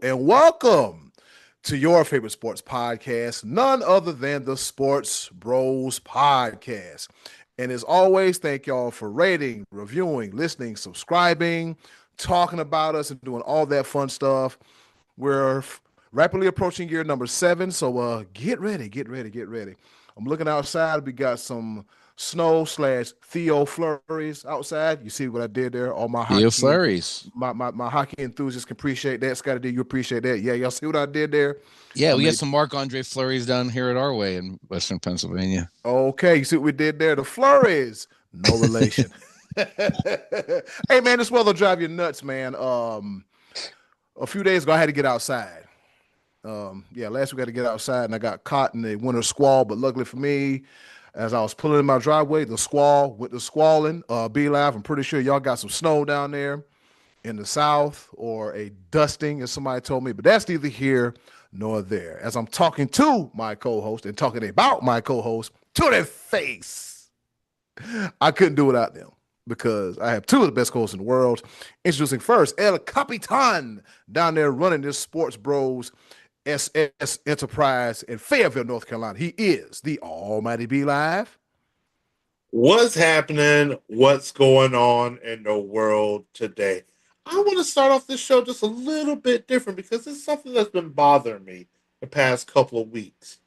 and welcome to your favorite sports podcast, none other than the Sports Bros podcast. And as always, thank y'all for rating, reviewing, listening, subscribing, talking about us, and doing all that fun stuff. We're rapidly approaching year number 7, so get ready, get ready, get ready. I'm looking outside. We got some snow slash Theo flurries outside. You see what I did there? All my Theo hockey, Flurries. my hockey enthusiasts can appreciate that. Scotty, do you appreciate that? Yeah, y'all see what I did there? Yeah, I we got made some Marc Andre Flurries down here at our way in Western Pennsylvania. okay. You see what we did there? The flurries, no relation. Hey man, this weather drive you nuts, man. A few days ago, I had to get outside. Yeah, last week I had to get outside and I got caught in the winter squall. But luckily for me, as I was pulling in my driveway, the squall went to squalling. Be live. I'm pretty sure y'all got some snow down there in the south or a dusting, as somebody told me. But that's neither here nor there. As I'm talking to my co-host and talking about my co-host to their face, I couldn't do without them because I have two of the best co-hosts in the world. Introducing first El Capitan down there running this Sports Bros SS Enterprise in Fayetteville, North Carolina. He is the Almighty Be Live. What's happening? What's going on in the world today? I want to start off this show just a little bit different because it's something that's been bothering me the past couple of weeks.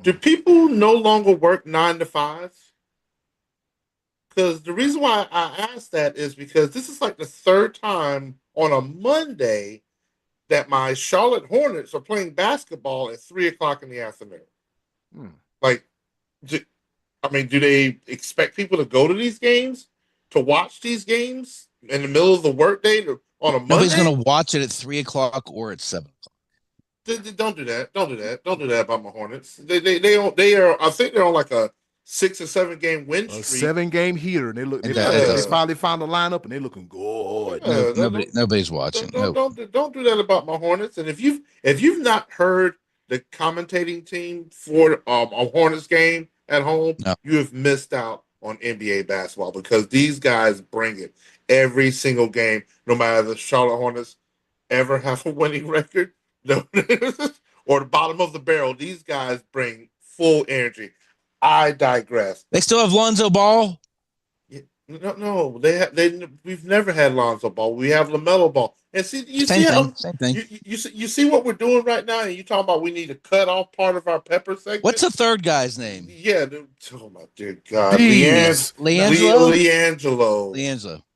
Do people no longer work 9 to 5? Because the reason why I asked that is because this is like the third time on a Monday that my Charlotte Hornets are playing basketball at 3 o'clock in the afternoon. Hmm. Like, do they expect people to go to these games, to watch these games in the middle of the workday on a Monday? Nobody's going to watch it at 3 o'clock or at 7 o'clock. Don't do that. Don't do that. Don't do that about my Hornets. They are. I think they're on like a 6 or 7 game win streak. A 7-game heater, and they finally found the lineup, and they're looking good. Yeah, nobody's watching. Don't do that about my Hornets. And if you've not heard the commentating team for a Hornets game at home, No. you have missed out on NBA basketball because these guys bring it every single game, no matter the Charlotte Hornets ever have a winning record or the bottom of the barrel. These guys bring full energy. I digress. They still have Lonzo Ball? No, we've never had Lonzo Ball. We have LaMelo Ball. And see, Same thing. You see what we're doing right now, and you talking about we need to cut off part of our pepper segment. What's the third guy's name? Yeah, oh my dear God, LiAngelo.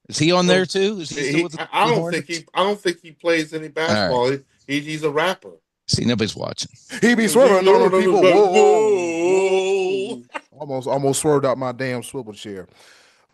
Is he on there too? Is he still with the I don't Hornets? think he plays any basketball. Right. He's a rapper. See, nobody's watching. He be swerving on people. Whoa. Almost swerved out my damn swivel chair.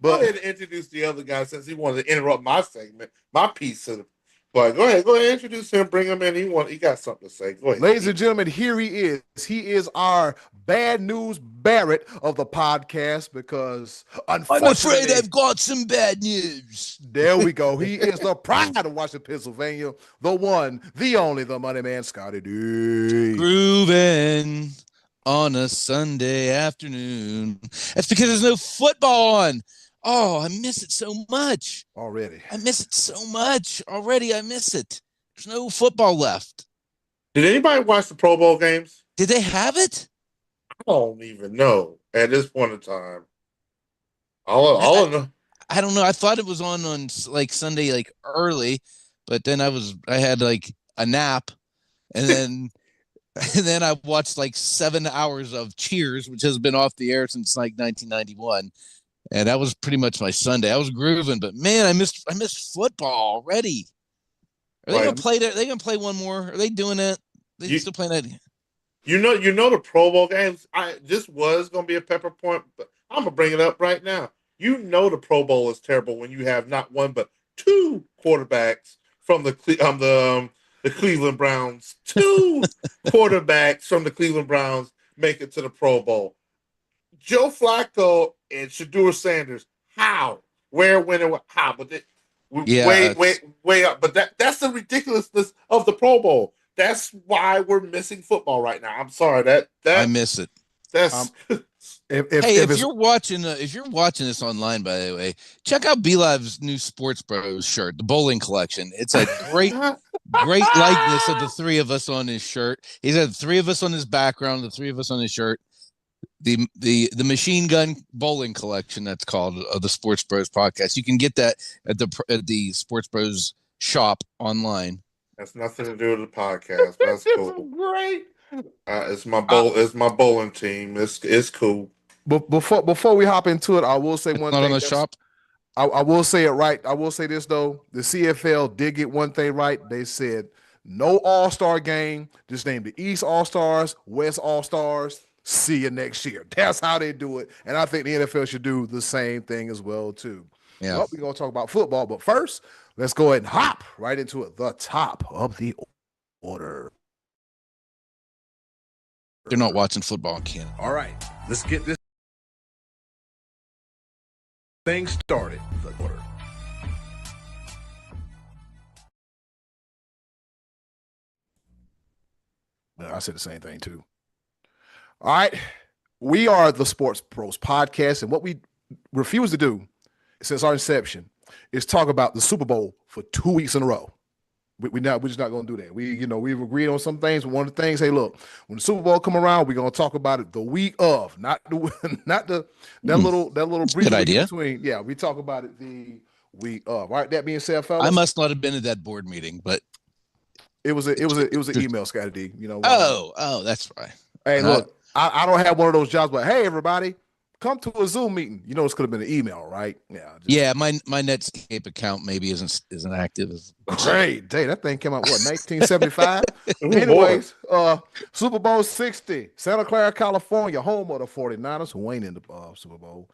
But go ahead and introduce the other guy since he wanted to interrupt my segment, my piece of it. But go ahead, introduce him, bring him in. He got something to say. Go ahead. Ladies and gentlemen, here he is. He is our bad news Barrett of the podcast because unfortunately, I'm afraid I've got some bad news. There we go. He is the pride of Washington, Pennsylvania, the one, the only, the money man, Scotty D. Grooving on a Sunday afternoon. That's because there's no football on. Oh, I miss it so much. Already. I miss it so much. Already, I miss it. There's no football left. Did anybody watch the Pro Bowl games? Did they have it? I don't even know at this point in time. I don't know. I thought it was on like Sunday, like early, but then I had like a nap, and then I watched like 7 hours of Cheers, which has been off the air since like 1991. And that was pretty much my Sunday. I was grooving, but man, I missed football already. Are they gonna play that? Are they gonna play one more? Are they doing it? Still playing that? You know the Pro Bowl games. This was gonna be a pepper point, but I'm gonna bring it up right now. You know the Pro Bowl is terrible when you have not one but two quarterbacks from the Cleveland Browns. Two quarterbacks from the Cleveland Browns make it to the Pro Bowl. Joe Flacco and Shedeur Sanders. How? Where? When? And what? How? But way up. But that's the ridiculousness of the Pro Bowl. That's why we're missing football right now. I'm sorry. That I miss it. That's If it's you're watching this online, by the way, check out B Live's new SportsBros shirt, the bowling collection. It's a great likeness of the three of us on his shirt. He's had three of us on his background, the three of us on his shirt. The machine gun bowling collection, that's called, of the Sports Bros podcast. You can get that at the Sports Bros shop online. That's nothing to do with the podcast, but that's cool. great. It's my bowling team. It's cool. But before we hop into it, I will say one Not on thing. the shop. I will say it right. I will say this though: the CFL did get one thing right. They said no All-Star game. Just name the East All-Stars, West All-Stars. See you next year. That's how they do it, and I think the NFL should do the same thing as well too. Yeah. Well, we're gonna talk about football, but first, let's go ahead and hop right into it. The top of the order. They're not watching football in Canada. All right, let's get this thing started. The order. I said the same thing too. All right, we are the Sports Pros podcast, and what we refuse to do since our inception is talk about the Super Bowl for 2 weeks in a row. We're just not going to do that. We've agreed on some things. One of the things, hey, look, when the Super Bowl come around, we're going to talk about it the week of, not that little breather Good idea. between. Yeah, we talk about it the week of. All right. That being said, fellas, I must not have been at that board meeting, but it was an email, Scotty D. Oh, that's right. Hey, look, I don't have one of those jobs, but hey, everybody, come to a Zoom meeting. This could have been an email, right? Yeah. My Netscape account maybe isn't active as great day. That thing came out 1975. Anyways, Super Bowl 60, Santa Clara, California, home of the 49ers, who ain't in the Super Bowl.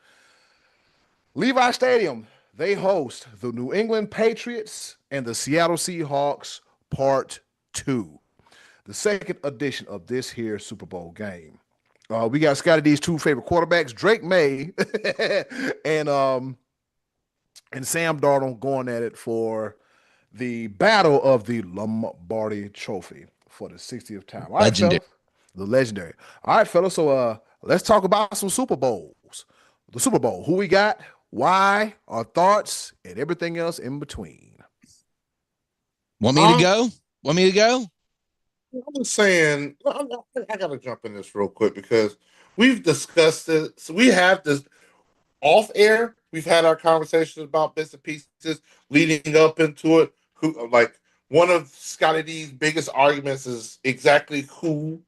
Levi Stadium, they host the New England Patriots and the Seattle Seahawks, Part 2. The second edition of this here Super Bowl game. We got Scotty D's two favorite quarterbacks, Drake May and Sam Darnold, going at it for the battle of the Lombardi Trophy for the 60th time. All right, legendary. Fellas, the legendary. All right, fellas. So let's talk about some Super Bowls. The Super Bowl. Who we got? Why? Our thoughts and everything else in between. Want me to go? I'm just saying, I got to jump in this real quick because we've discussed it. So we have this off air. We've had our conversations about bits and pieces leading up into it. Like one of Scotty D's biggest arguments is exactly who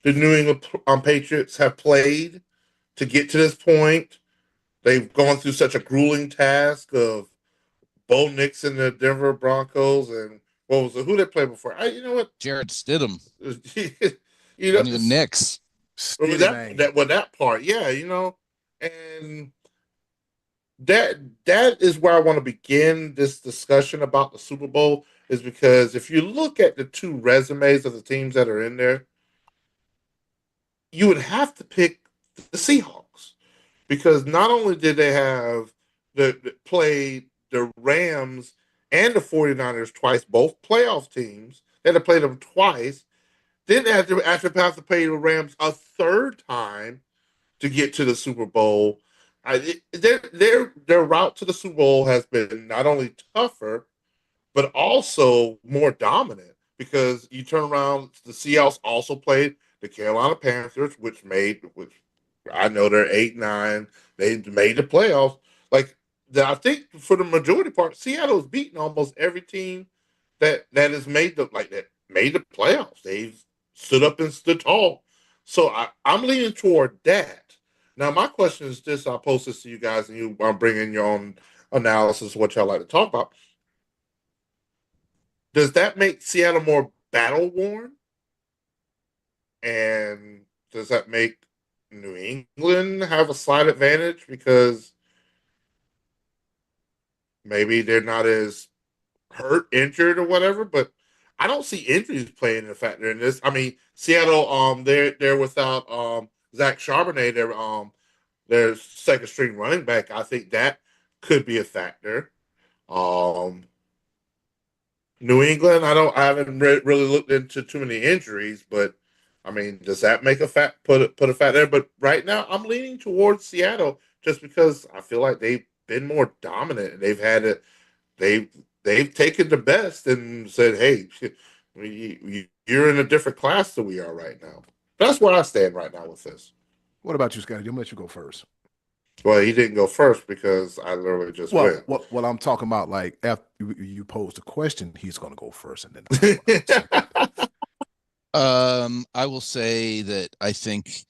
the New England Patriots have played to get to this point. They've gone through such a grueling task of Bo Nix and the Denver Broncos, and what was it? Who they played before? You know what? Jarrett Stidham. You know, even Nix. That part, yeah, and that is where I want to begin this discussion about the Super Bowl, is because if you look at the two resumes of the teams that are in there, you would have to pick the Seahawks, because not only did they have played the Rams and the 49ers twice, both playoff teams. They had to play them twice. Then they have to play the Rams a third time to get to the Super Bowl. Their route to the Super Bowl has been not only tougher, but also more dominant, because you turn around, the Seahawks also played the Carolina Panthers, which I know they're 8-9. They made the playoffs. I think for the majority part, Seattle's beaten almost every team that has made the playoffs. They've stood up and stood tall. So I'm leaning toward that. Now, my question is this: I'll post this to you guys, and you bring in your own analysis of what y'all like to talk about. Does that make Seattle more battle worn? And does that make New England have a slight advantage because maybe they're not as hurt, injured, or whatever? But I don't see injuries playing a factor in this. I mean, Seattle, they're without Zach Charbonnet, their second string running back. I think that could be a factor. New England, I haven't really looked into too many injuries, but I mean, does that make a put a fat there? But right now, I'm leaning towards Seattle just because I feel like they've been more dominant and they've had it. They've they've taken the best and said, "Hey, you're in a different class than we are right now." That's where I stand right now with this. What about you, Scotty? I'm gonna let you go first. Well, he didn't go first because I literally just Well, went. what I'm talking about, like after you pose the question, he's gonna go first, and then I'll say what I'm gonna say. I will say that I think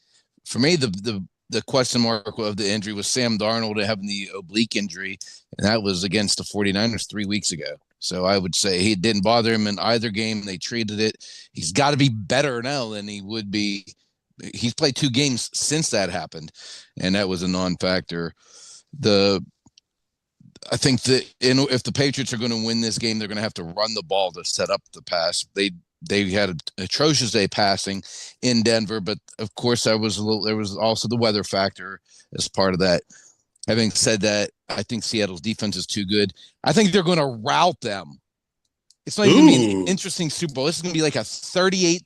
for me the question mark of the injury was Sam Darnold having the oblique injury, and that was against the 49ers 3 weeks ago. So I would say he didn't bother him in either game. They treated it. He's got to be better now than he would be. He's played 2 games since that happened, and that was a non-factor. The I think that if the Patriots are going to win this game, they're going to have to run the ball to set up the pass. They had an atrocious day passing in Denver, but of course there was also the weather factor as part of that. Having said that, I think Seattle's defense is too good. I think they're going to rout them. It's not even going to be an interesting Super Bowl. This is going to be like a 38-13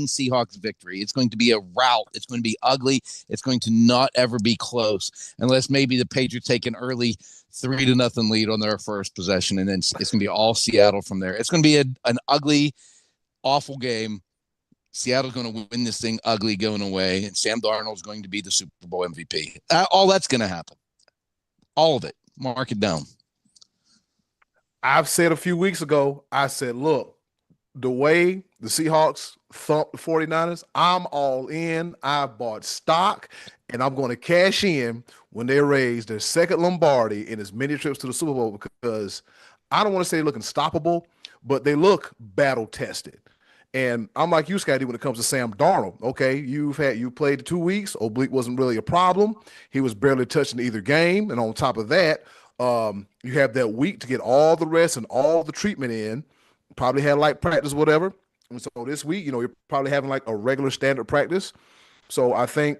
Seahawks victory. It's going to be a rout. It's going to be ugly. It's going to not ever be close unless maybe the Patriots take an early 3-0 lead on their first possession, and then it's going to be all Seattle from there. It's going to be an ugly, awful game. Seattle's going to win this thing ugly going away, and Sam Darnold's going to be the Super Bowl MVP. All that's going to happen. All of it. Mark it down. I've said a few weeks ago, I said, look, the way the Seahawks thumped the 49ers, I'm all in. I bought stock, and I'm going to cash in when they raise their second Lombardi in as many trips to the Super Bowl because I don't want to say they look unstoppable, but they look battle tested. And I'm like you, Scotty, when it comes to Sam Darnold. Okay, you played 2 weeks. Oblique wasn't really a problem. He was barely touching either game. And on top of that, you have that week to get all the rest and all the treatment in. Probably had light practice, whatever. And so this week, you're probably having like a regular standard practice. So I think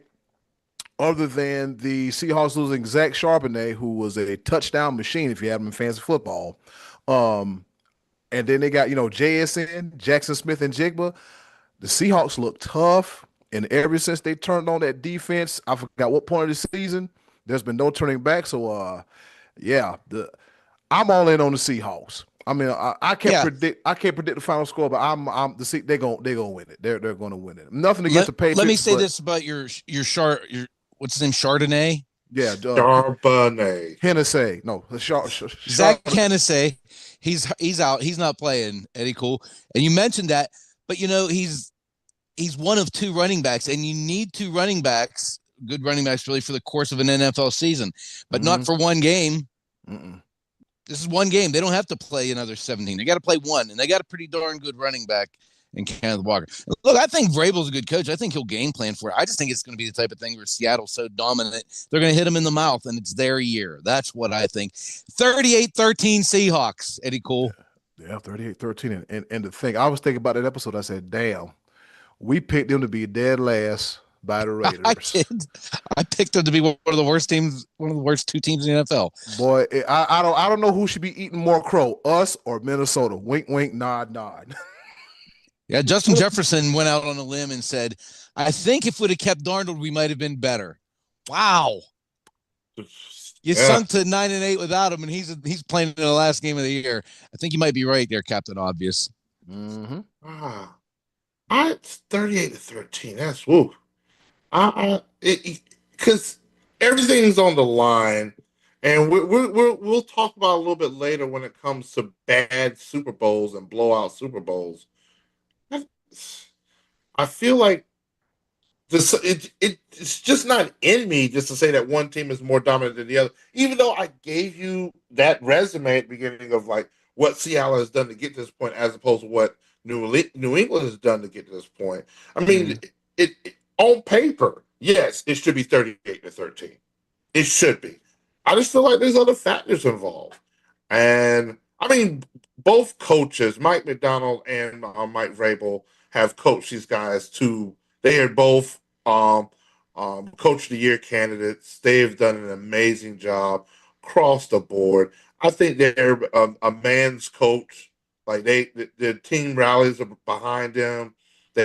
other than the Seahawks losing Zach Charbonnet, who was a touchdown machine if you have him in fantasy football, um, and then they got, JSN, Jackson Smith, and Jigba. The Seahawks look tough. And ever since they turned on that defense, I forgot what point of the season, there's been no turning back. So, yeah, I'm all in on the Seahawks. I mean, I can't Yeah. predict. I can't predict the final score, but they're gonna win it. They're gonna win it. Nothing against the Patriots. Let me say this about your what's his name, Chardonnay? Yeah, Charbonnet. Hennessy. No, Zach Hennessy. He's out. He's not playing. Eddie Cool. And you mentioned that, but he's one of 2 running backs, and you need 2 running backs, good running backs, really, for the course of an NFL season, but not for one game. Mm-mm. This is one game. They don't have to play another 17. They got to play one, and they got a pretty darn good running back in Kenneth Walker. Look, I think Vrabel's a good coach. I think he'll game plan for it. I just think it's going to be the type of thing where Seattle's so dominant, they're going to hit him in the mouth, and it's their year. That's what I think. 38-13 Seahawks, Eddie Cole. Yeah, 38-13. And the thing, I was thinking about that episode. I said, damn, we picked them to be dead last by the Raiders. I did. I picked them to be one of the worst teams, one of the worst 2 teams in the NFL. Boy, I don't know who should be eating more crow, us or Minnesota. Wink, wink, nod, nod. Yeah, Justin Jefferson went out on a limb and said, I think if we'd have kept Darnold, we might have been better. Wow. You sunk to 9-8 without him, and he's playing in the last game of the year. I think you might be right there, Captain Obvious. Mm-hmm. It's 38-13. That's woo. Because everything's on the line, and we'll talk about a little bit later when it comes to bad Super Bowls and blowout Super Bowls. I feel like it's just not in me just to say that one team is more dominant than the other. Even though I gave you that resume at the beginning of like what Seattle has done to get to this point, as opposed to what New England has done to get to this point. I mean, it on paper, yes, it should be 38-13. It should be. I just feel like there's other factors involved, and I mean, both coaches, Mike McDonald and Mike Vrabel, have coached these guys to. They are both coach of the year candidates. They've done an amazing job across the board. I think they're a man's coach. Like the team rallies behind them.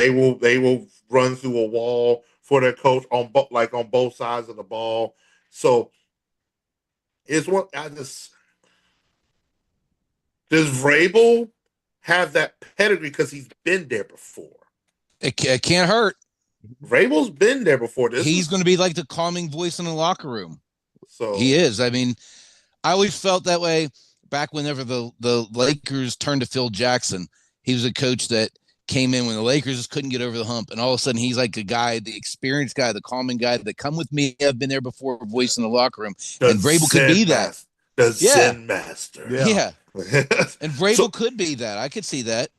They will run through a wall for their coach on both sides of the ball. So it's what I just does Vrabel have that pedigree because he's been there before. It can't hurt. Vrabel's been there before. He's going to be like the calming voice in the locker room. So he is. I mean, I always felt that way back whenever the Lakers turned to Phil Jackson. He was a coach that came in when the Lakers just couldn't get over the hump. And all of a sudden he's like a guy, the experienced guy, the calming guy that come with me. I've been there before, voice in the locker room. And Vrabel could be that. The Zen master. Yeah. And Vrabel could be that. I could see that.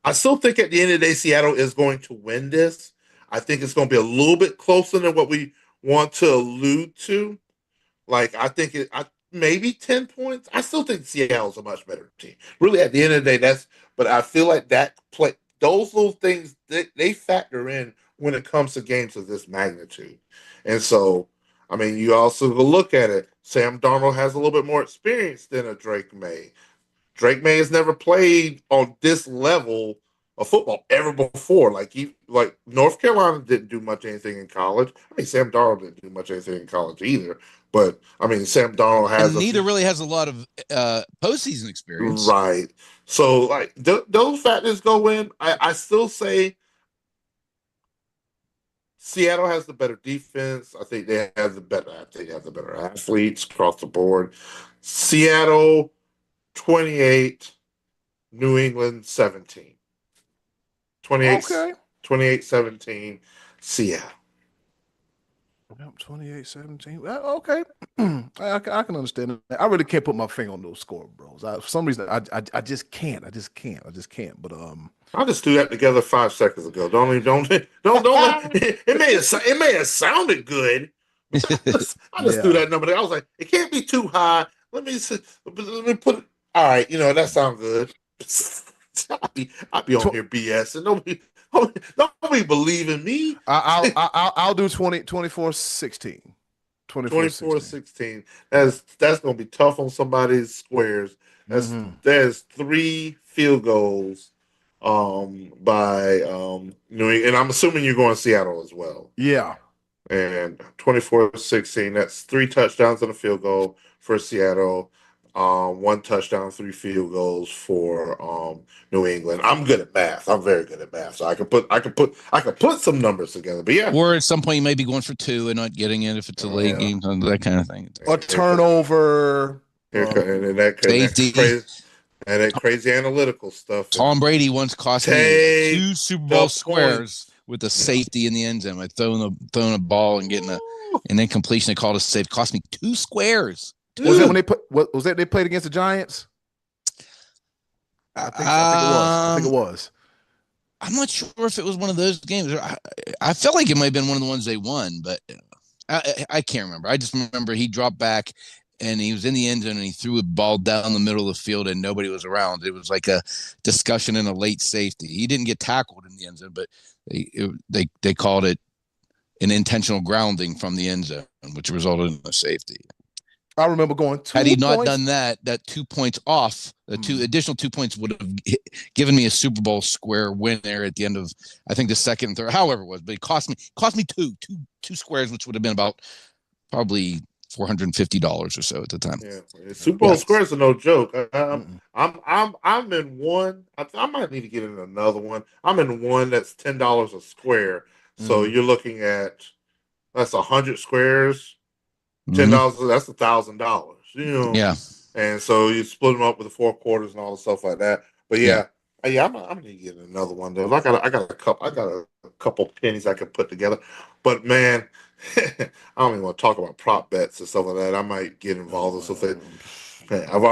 I still think at the end of the day, Seattle is going to win this. I think it's going to be a little bit closer than what we want to allude to. Like, I think maybe 10 points. I still think Seattle's a much better team. Really, at the end of the day, but I feel like those little things, they factor in when it comes to games of this magnitude. And so, I mean, you also look at it. Sam Darnold has a little bit more experience than a Drake May. Drake May has never played on this level of football ever before. Like North Carolina didn't do much anything in college. I mean, Sam Darnold didn't do much anything in college either. But I mean, Sam Darnold has neither really has a lot of postseason experience, right? So like those factors go in. I still say Seattle has the better defense. I think they have the better athletes across the board. Seattle 28, New England 17. 28-17, Seattle. 28-17. Well, okay. I can understand it. I really can't put my finger on those score, bros. For some reason, I just can't. I just can't. But I just threw that together 5 seconds ago. Don't. It may have sounded good. I just threw that number there. I was like, it can't be too high. Let me put it. All right, that sounds good. I'll be on here BS and nobody believe in me. I'll do 24-16. 24-16. That's gonna be tough on somebody's squares. There's 3 field goals by New England, and I'm assuming you're going Seattle as well. Yeah. And 24-16. That's 3 touchdowns and a field goal for Seattle. 1 touchdown, 3 field goals for New England. I'm good at math. I'm very good at math, so I could put some numbers together. But yeah, or at some point you may be going for 2 and not getting it if it's a late game, that kind of thing. A turnover, and that crazy analytical stuff. Tom Brady once cost me 2 Super Bowl squares with a safety in the end zone. I throwing a ball and getting an incompletion. They called a save. Cost me 2 squares. Was that when they played against the Giants? I think it was. I'm not sure if it was one of those games. I felt like it might have been one of the ones they won, but I can't remember. I just remember he dropped back and he was in the end zone and he threw a ball down the middle of the field and nobody was around. It was like a discussion in a late safety. He didn't get tackled in the end zone, but they called it an intentional grounding from the end zone, which resulted in a safety. I remember going 2 Had he not points. done that 2 points off, the 2 additional 2 points would have given me a Super Bowl square win there at the end of, I think, the second and third, however it was. But it cost me two squares, which would have been about probably $450 or so at the time. Yeah, Super Bowl squares are no joke. I'm in one. I might need to get in another one. I'm in one that's $10 a square. So you're looking at that's 100 squares. $10, that's $1,000. Yeah. And so you split them up with the 4 quarters and all the stuff like that. But I'm gonna get another one though. I got a couple pennies I could put together. But man, I don't even want to talk about prop bets and stuff like that. I might get involved in something. I've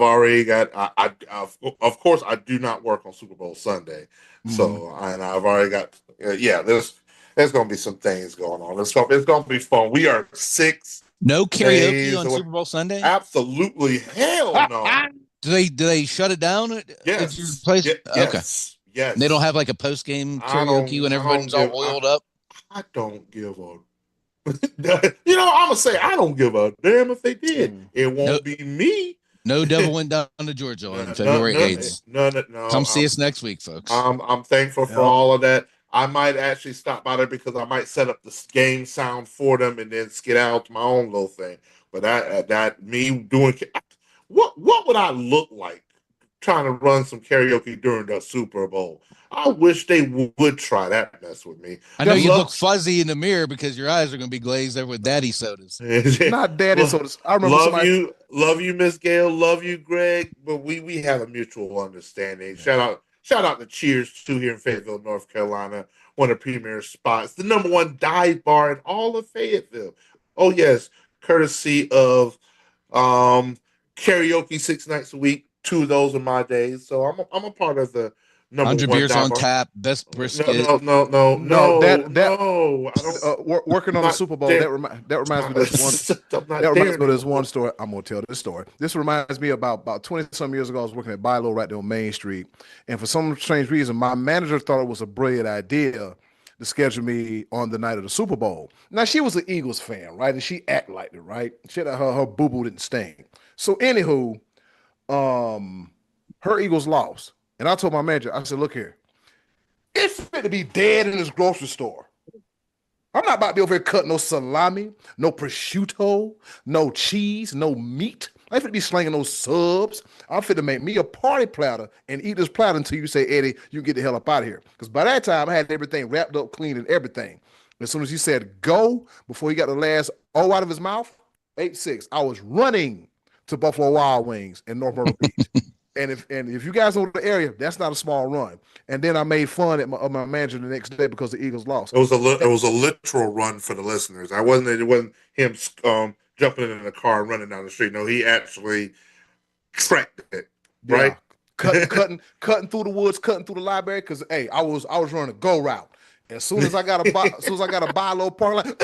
already got. Of course, I do not work on Super Bowl Sunday, so and I've already got. There's going to be some things going on. It's going to be fun. We are 6. No karaoke on Super Bowl Sunday? Absolutely. Hell no. Do they shut it down at your place? Yes. Yes. And they don't have like a post-game karaoke when everyone's all oiled up? I don't give a I'm going to say I don't give a damn if they did. It won't be me. No devil went down to Georgia on February 8th. No. Come see us next week, folks. I'm thankful for all of that. I might actually stop by there because I might set up the game sound for them and then skedaddle to my own little thing. But that me doing what would I look like trying to run some karaoke during the Super Bowl? I wish they would try that mess with me. I know Just you look fuzzy in the mirror because your eyes are going to be glazed over with daddy sodas. not daddy sodas. I remember somebody. love you, Miss Gail, love you, Greg. But we have a mutual understanding. Shout out to Cheers too here in Fayetteville, North Carolina, one of the premier spots, the #1 dive bar in all of Fayetteville. Oh yes, courtesy of karaoke 6 nights a week. 2 of those are my days, so I'm a part of the number 100 one beers dive on bar. tap, best No, brisket. no, no, no, No, no, that no. I don't. working I'm on the not Super Bowl. there. That reminds me of this one. I'm That not reminds there me of this one anymore. story. I'm gonna tell this story. This reminds me about 20 some years ago. I was working at Bilo right there on Main Street, and for some strange reason, my manager thought it was a brilliant idea to schedule me on the night of the Super Bowl. Now she was an Eagles fan, right? And she act like it, right? She had her boo boo didn't stink. So anywho, her Eagles lost, and I told my manager, I said, "Look here, it's fit to be dead in this grocery store. I'm not about to be over here cutting no salami, no prosciutto, no cheese, no meat. I ain't finna be slinging those subs. I'm finna make me a party platter and eat this platter until you say, Eddie, you get the hell up out of here. Because by that time, I had everything wrapped up, clean, and everything. As soon as he said go, before he got the last O out of his mouth, 8-6, I was running to Buffalo Wild Wings in North Myrtle Beach. And if you guys know the area, that's not a small run. And then I made fun of my manager the next day because the Eagles lost. It was a literal run for the listeners. It wasn't him jumping in the car and running down the street. No, he actually tracked it. Yeah, Right. cutting through the woods, cutting through the library. Because hey, I was running a go route. As soon as I got a buy low park, like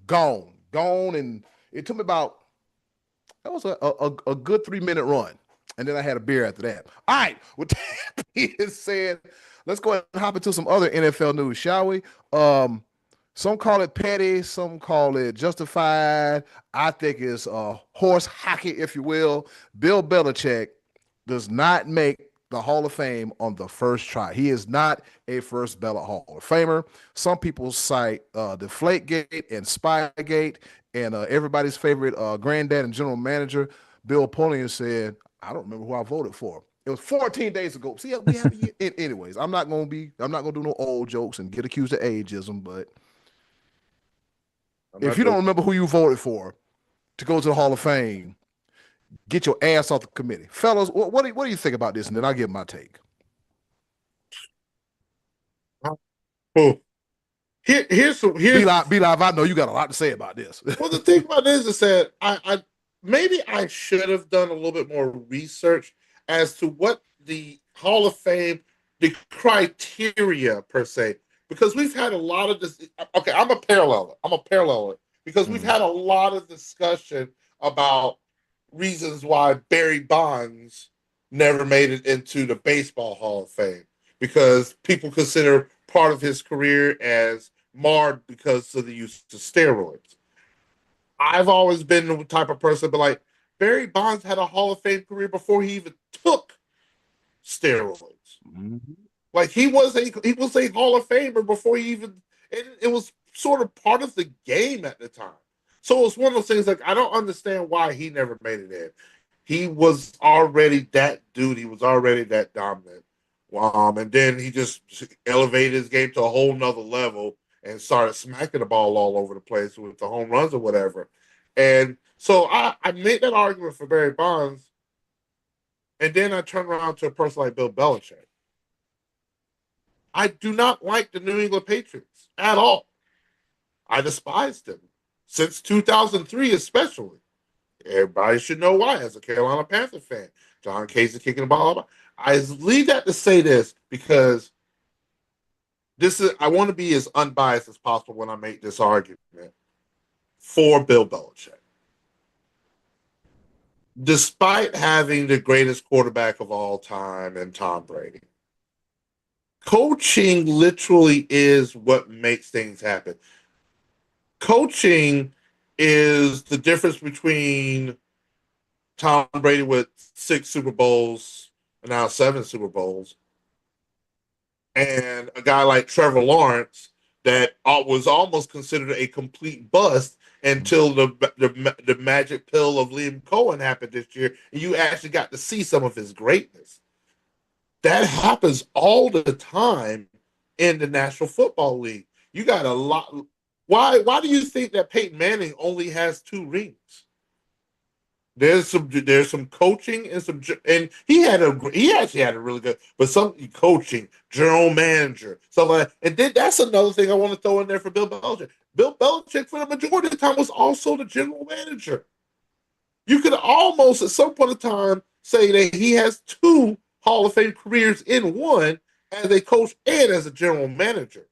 gone, and it took me about that was a good 3 minute run, and then I had a beer after that. All right, with that being said, let's go ahead and hop into some other NFL news, shall we? Some call it petty, some call it justified. I think it's horse hockey, if you will. Bill Belichick does not make the Hall of Fame on the first try. He is not a first ballot Hall of Famer. Some people cite Deflategate and Spygate, and everybody's favorite granddad and general manager, Bill Polian, said, "I don't remember who I voted for." It was 14 days ago. See, we have anyways. I'm not gonna do no old jokes and get accused of ageism, but I'm if not you don't joking. remember who you voted for to go to the Hall of Fame, get your ass off the committee. Fellas, what do you think about this? And then I'll give my take. Oh, here's some Be here's live, be live. I know you got a lot to say about this. well, the thing about this is that I maybe I should have done a little bit more research as to what the Hall of Fame, the criteria per se, because we've had a lot of this. Okay, I'm a paralleler. Because we've Mhm. had a lot of discussion about reasons why Barry Bonds never made it into the Baseball Hall of Fame because people consider part of his career as marred because of the use of steroids. I've always been the type of person, but like Barry Bonds had a Hall of Fame career before he even took steroids. Mhm. Like he was a Hall of Famer before he even it was sort of part of the game at the time. So it's one of those things like I don't understand why he never made it in. He was already that dude. He was already that dominant. And then he just elevated his game to a whole nother level and started smacking the ball all over the place with the home runs or whatever. And so I made that argument for Barry Bonds, and then I turned around to a person like Bill Belichick. I do not like the New England Patriots at all. I despise them since 2003, especially. Everybody should know why, as a Carolina Panther fan. John Casey kicking the ball. I leave that to say this because this is I want to be as unbiased as possible when I make this argument for Bill Belichick. Despite having the greatest quarterback of all time in Tom Brady, coaching literally is what makes things happen. Coaching is the difference between Tom Brady with 6 Super Bowls and now 7 Super Bowls and a guy like Trevor Lawrence that was almost considered a complete bust until the magic pill of Liam Cohen happened this year, and you actually got to see some of his greatness. That happens all the time in the National Football League. You got a lot. Why do you think that Peyton Manning only has 2 rings? There's some coaching and he actually had a really good, but some coaching, general manager, stuff like that. And then that's another thing I want to throw in there for Bill Belichick. Bill Belichick, for the majority of the time, was also the general manager. You could almost at some point in time say that he has 2 Hall of Fame careers in one as a coach and as a general manager.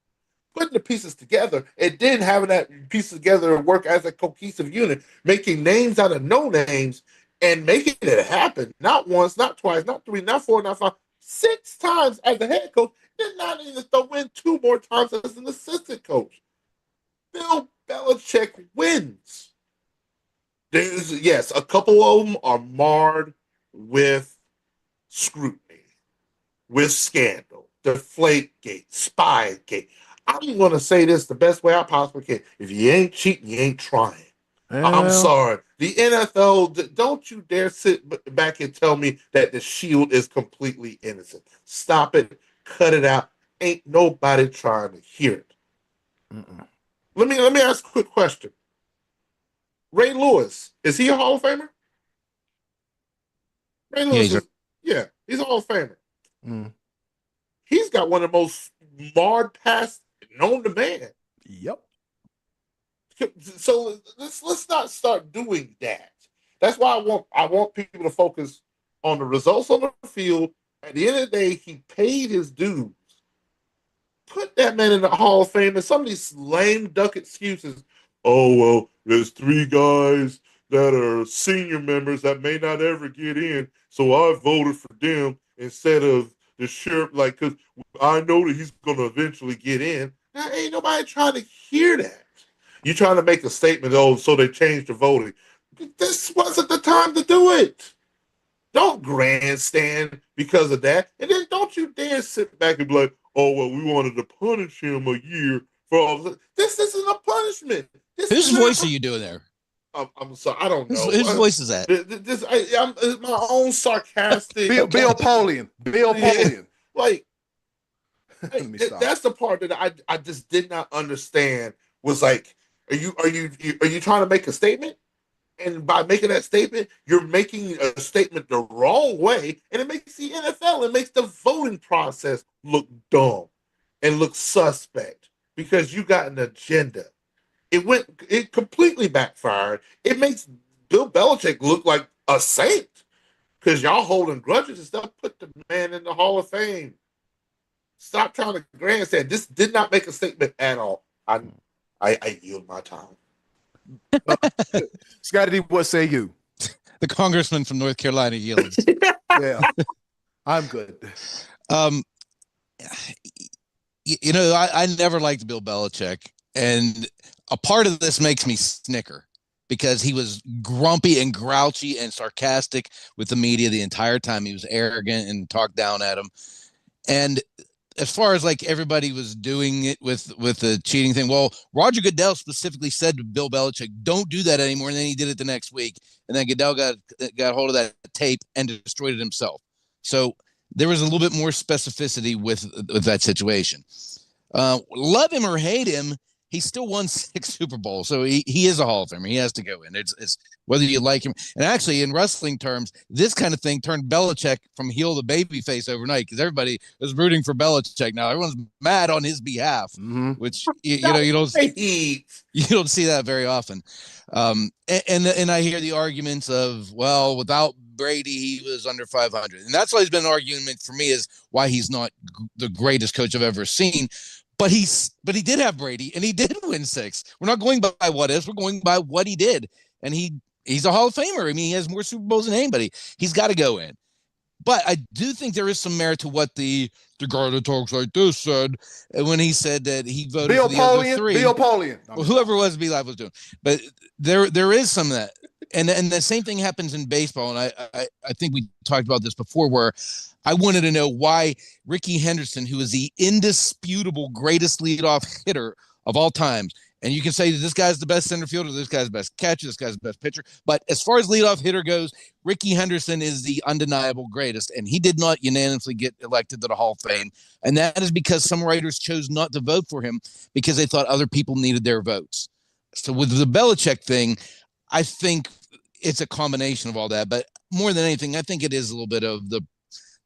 Putting the pieces together and then having that piece together and work as a cohesive unit, making names out of no names and making it happen. Not once, not twice, not 3, not 4, not 5, 6 times as a head coach, then not even throw in 2 more times as an assistant coach. Bill Belichick wins. Yes, a couple of them are marred with scrutiny, with scandal, Deflategate, Spygate. I'm going to say this the best way I possibly can. If you ain't cheating, you ain't trying. I'm sorry. The NFL, don't you dare sit back and tell me that the Shield is completely innocent. Stop it. Cut it out. Ain't nobody trying to hear it. Let me ask a quick question. Ray Lewis, is he a Hall of Famer? Ray Lewis he's a Hall of Famer. He's got one of the most marred past known to man. Yep. So let's not start doing that. That's why I want people to focus on the results on the field. At the end of the day, he paid his dues. Put that man in the Hall of Fame, and some of these lame duck excuses. Oh, well, there's 3 guys that are senior members that may not ever get in, so I voted for them instead of the sheriff, like, because I know that he's going to eventually get in. Now, ain't nobody trying to hear that. You trying to make a statement, so they changed the voting. This wasn't the time to do it. Don't grandstand because of that. And then don't you dare sit back and be like, oh, well, we wanted to punish him a year for all this. This isn't a punishment. Whose voice are you doing there? I'm sorry, I don't know. Whose voice is that? It's my own sarcastic. Bill Polian. Like, that's the part that I just did not understand. Was like, are you trying to make a statement? And by making that statement, you're making a statement the wrong way, and it makes the NFL, it makes the voting process look dumb and look suspect because you got an agenda. It completely backfired. It makes Bill Belichick look like a saint because y'all holding grudges and stuff. Put the man in the Hall of Fame. Stop trying to grandstand. This did not make a statement at all. I yield my time. Scotty D, what say you? The congressman from North Carolina yields. Yeah, I'm good. I never liked Bill Belichick, and a part of this makes me snicker because he was grumpy and grouchy and sarcastic with the media the entire time. He was arrogant and talked down at him. And as far as like everybody was doing it with the cheating thing, well, Roger Goodell specifically said to Bill Belichick, "Don't do that anymore." And then he did it the next week, and then Goodell got hold of that tape and destroyed it himself. So there was a little bit more specificity with that situation. Love him or hate him, he still won 6 Super Bowls, so he is a Hall of Famer. He has to go in. It's whether you like him. And actually, in wrestling terms, this kind of thing turned Belichick from heel to babyface overnight because everybody was rooting for Belichick. Now everyone's mad on his behalf, which you don't see that very often. And I hear the arguments of, well, without Brady, he was under 500, and that's always been an argument for me is why he's not the greatest coach I've ever seen. But he did have Brady, and he did win 6. We're not going by what ifs. We're going by what he did. And he's a Hall of Famer. I mean, he has more Super Bowls than anybody. He's got to go in. But I do think there is some merit to what the guy that talks like this said when he said that he voted Bill for the other Polian, 3. Bill Polian. Well, whoever it was, B-Live was doing. But there is some of that. And the same thing happens in baseball. And I think we talked about this before, where I wanted to know why Ricky Henderson, who is the indisputable greatest leadoff hitter of all times, and you can say that this guy's the best center fielder, this guy's the best catcher, this guy's the best pitcher. But as far as leadoff hitter goes, Ricky Henderson is the undeniable greatest. And he did not unanimously get elected to the Hall of Fame. And that is because some writers chose not to vote for him because they thought other people needed their votes. So with the Belichick thing, I think it's a combination of all that. But more than anything, I think it is a little bit of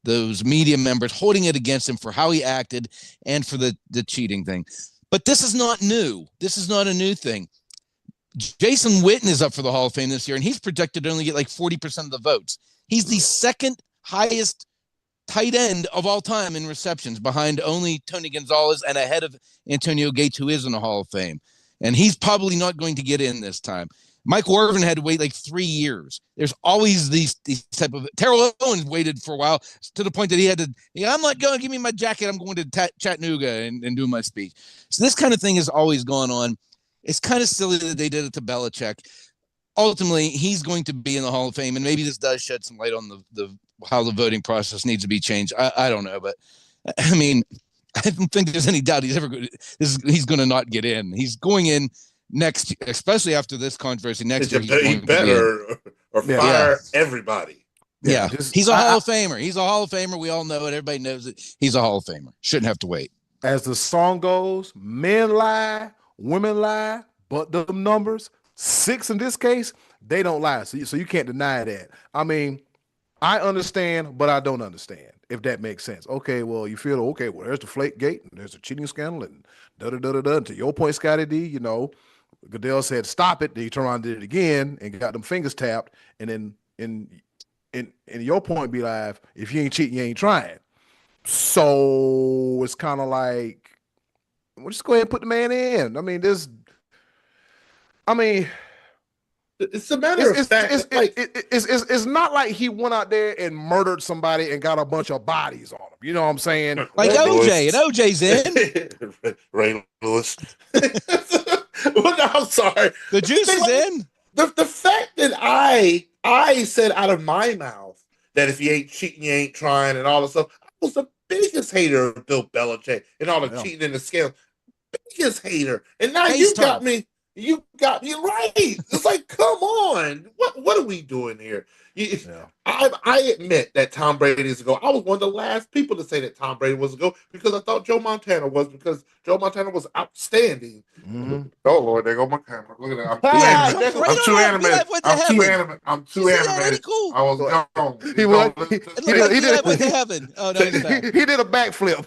those media members holding it against him for how he acted and for the cheating thing. But this is not new. This is not a new thing. Jason Witten is up for the Hall of Fame this year, and he's projected to only get like 40% of the votes. He's the second highest tight end of all time in receptions, behind only Tony Gonzalez and ahead of Antonio Gates, who is in the Hall of Fame. And he's probably not going to get in this time. Michael Irvin had to wait like 3 years. There's always these type of. Terrell Owens waited for a while to the point that he had to. I'm not going to give me my jacket. I'm going to Chattanooga and do my speech. So this kind of thing has always gone on. It's kind of silly that they did it to Belichick. Ultimately, he's going to be in the Hall of Fame, and maybe this does shed some light on the how the voting process needs to be changed. I don't know, but I mean, I don't think there's any doubt he's going to not get in. He's going in next, especially after this controversy. Next year, he better or fire everybody. Yeah, he's a Hall of Famer. He's a Hall of Famer. We all know it. Everybody knows it. He's a Hall of Famer. Shouldn't have to wait. As the song goes, men lie, women lie, but the numbers, 6 in this case, they don't lie. So you can't deny that. I mean, I understand, but I don't understand, if that makes sense. Okay, well, you feel, okay, well, there's the Flake Gate, and there's a cheating scandal, and da-da-da-da-da. And to your point, Scotty D, you know, Goodell said, stop it. Then he turned around and did it again and got them fingers tapped. And then in your point, Be Live, if you ain't cheating, you ain't trying. So it's kind of like, well, just go ahead and put the man in. I mean, it's a matter of fact. It's not like he went out there and murdered somebody and got a bunch of bodies on him. You know what I'm saying? Like OJ, and OJ's in. Ray Lewis. Well, no, I'm sorry. The juice is in. The fact that I said out of my mouth that if you ain't cheating, you ain't trying, and all this stuff. I was the biggest hater of Bill Belichick and all the cheating and the scandal. Biggest hater. And now you got me. You got me right. It's like, come on. What are we doing here? I admit that Tom Brady is a go. I was one of the last people to say that Tom Brady was a go because I thought Joe Montana was, because Joe Montana was outstanding. Mm-hmm. Oh Lord, there go my camera. Look at that. I'm too animated. I'm too animated. Cool. I was gone. He did a backflip.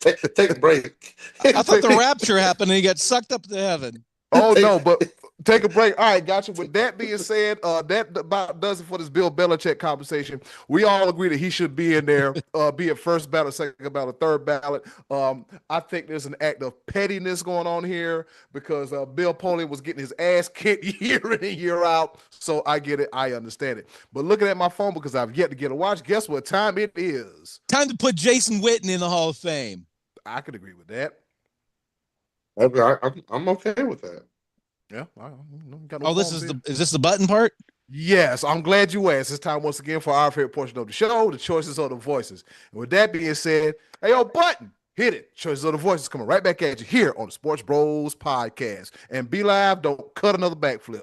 Take a break. I thought the rapture happened and he got sucked up to heaven. Oh no, but take a break. All right, gotcha. With that being said, that about does it for this Bill Belichick conversation. We all agree that he should be in there, be it first ballot, second ballot, third ballot. I think there's an act of pettiness going on here because Bill Polian was getting his ass kicked year in and year out. So I get it. I understand it. But looking at my phone because I've yet to get a watch, guess what time it is? Time to put Jason Witten in the Hall of Fame. I could agree with that. I'm okay with that. Yeah. Is this the button part? Yes, I'm glad you asked. It's time once again for our favorite portion of the show, the choices of the voices. And with that being said, hey, yo, button, hit it. Choices of the voices coming right back at you here on the Sports Bros podcast. And Be Live, don't cut another backflip.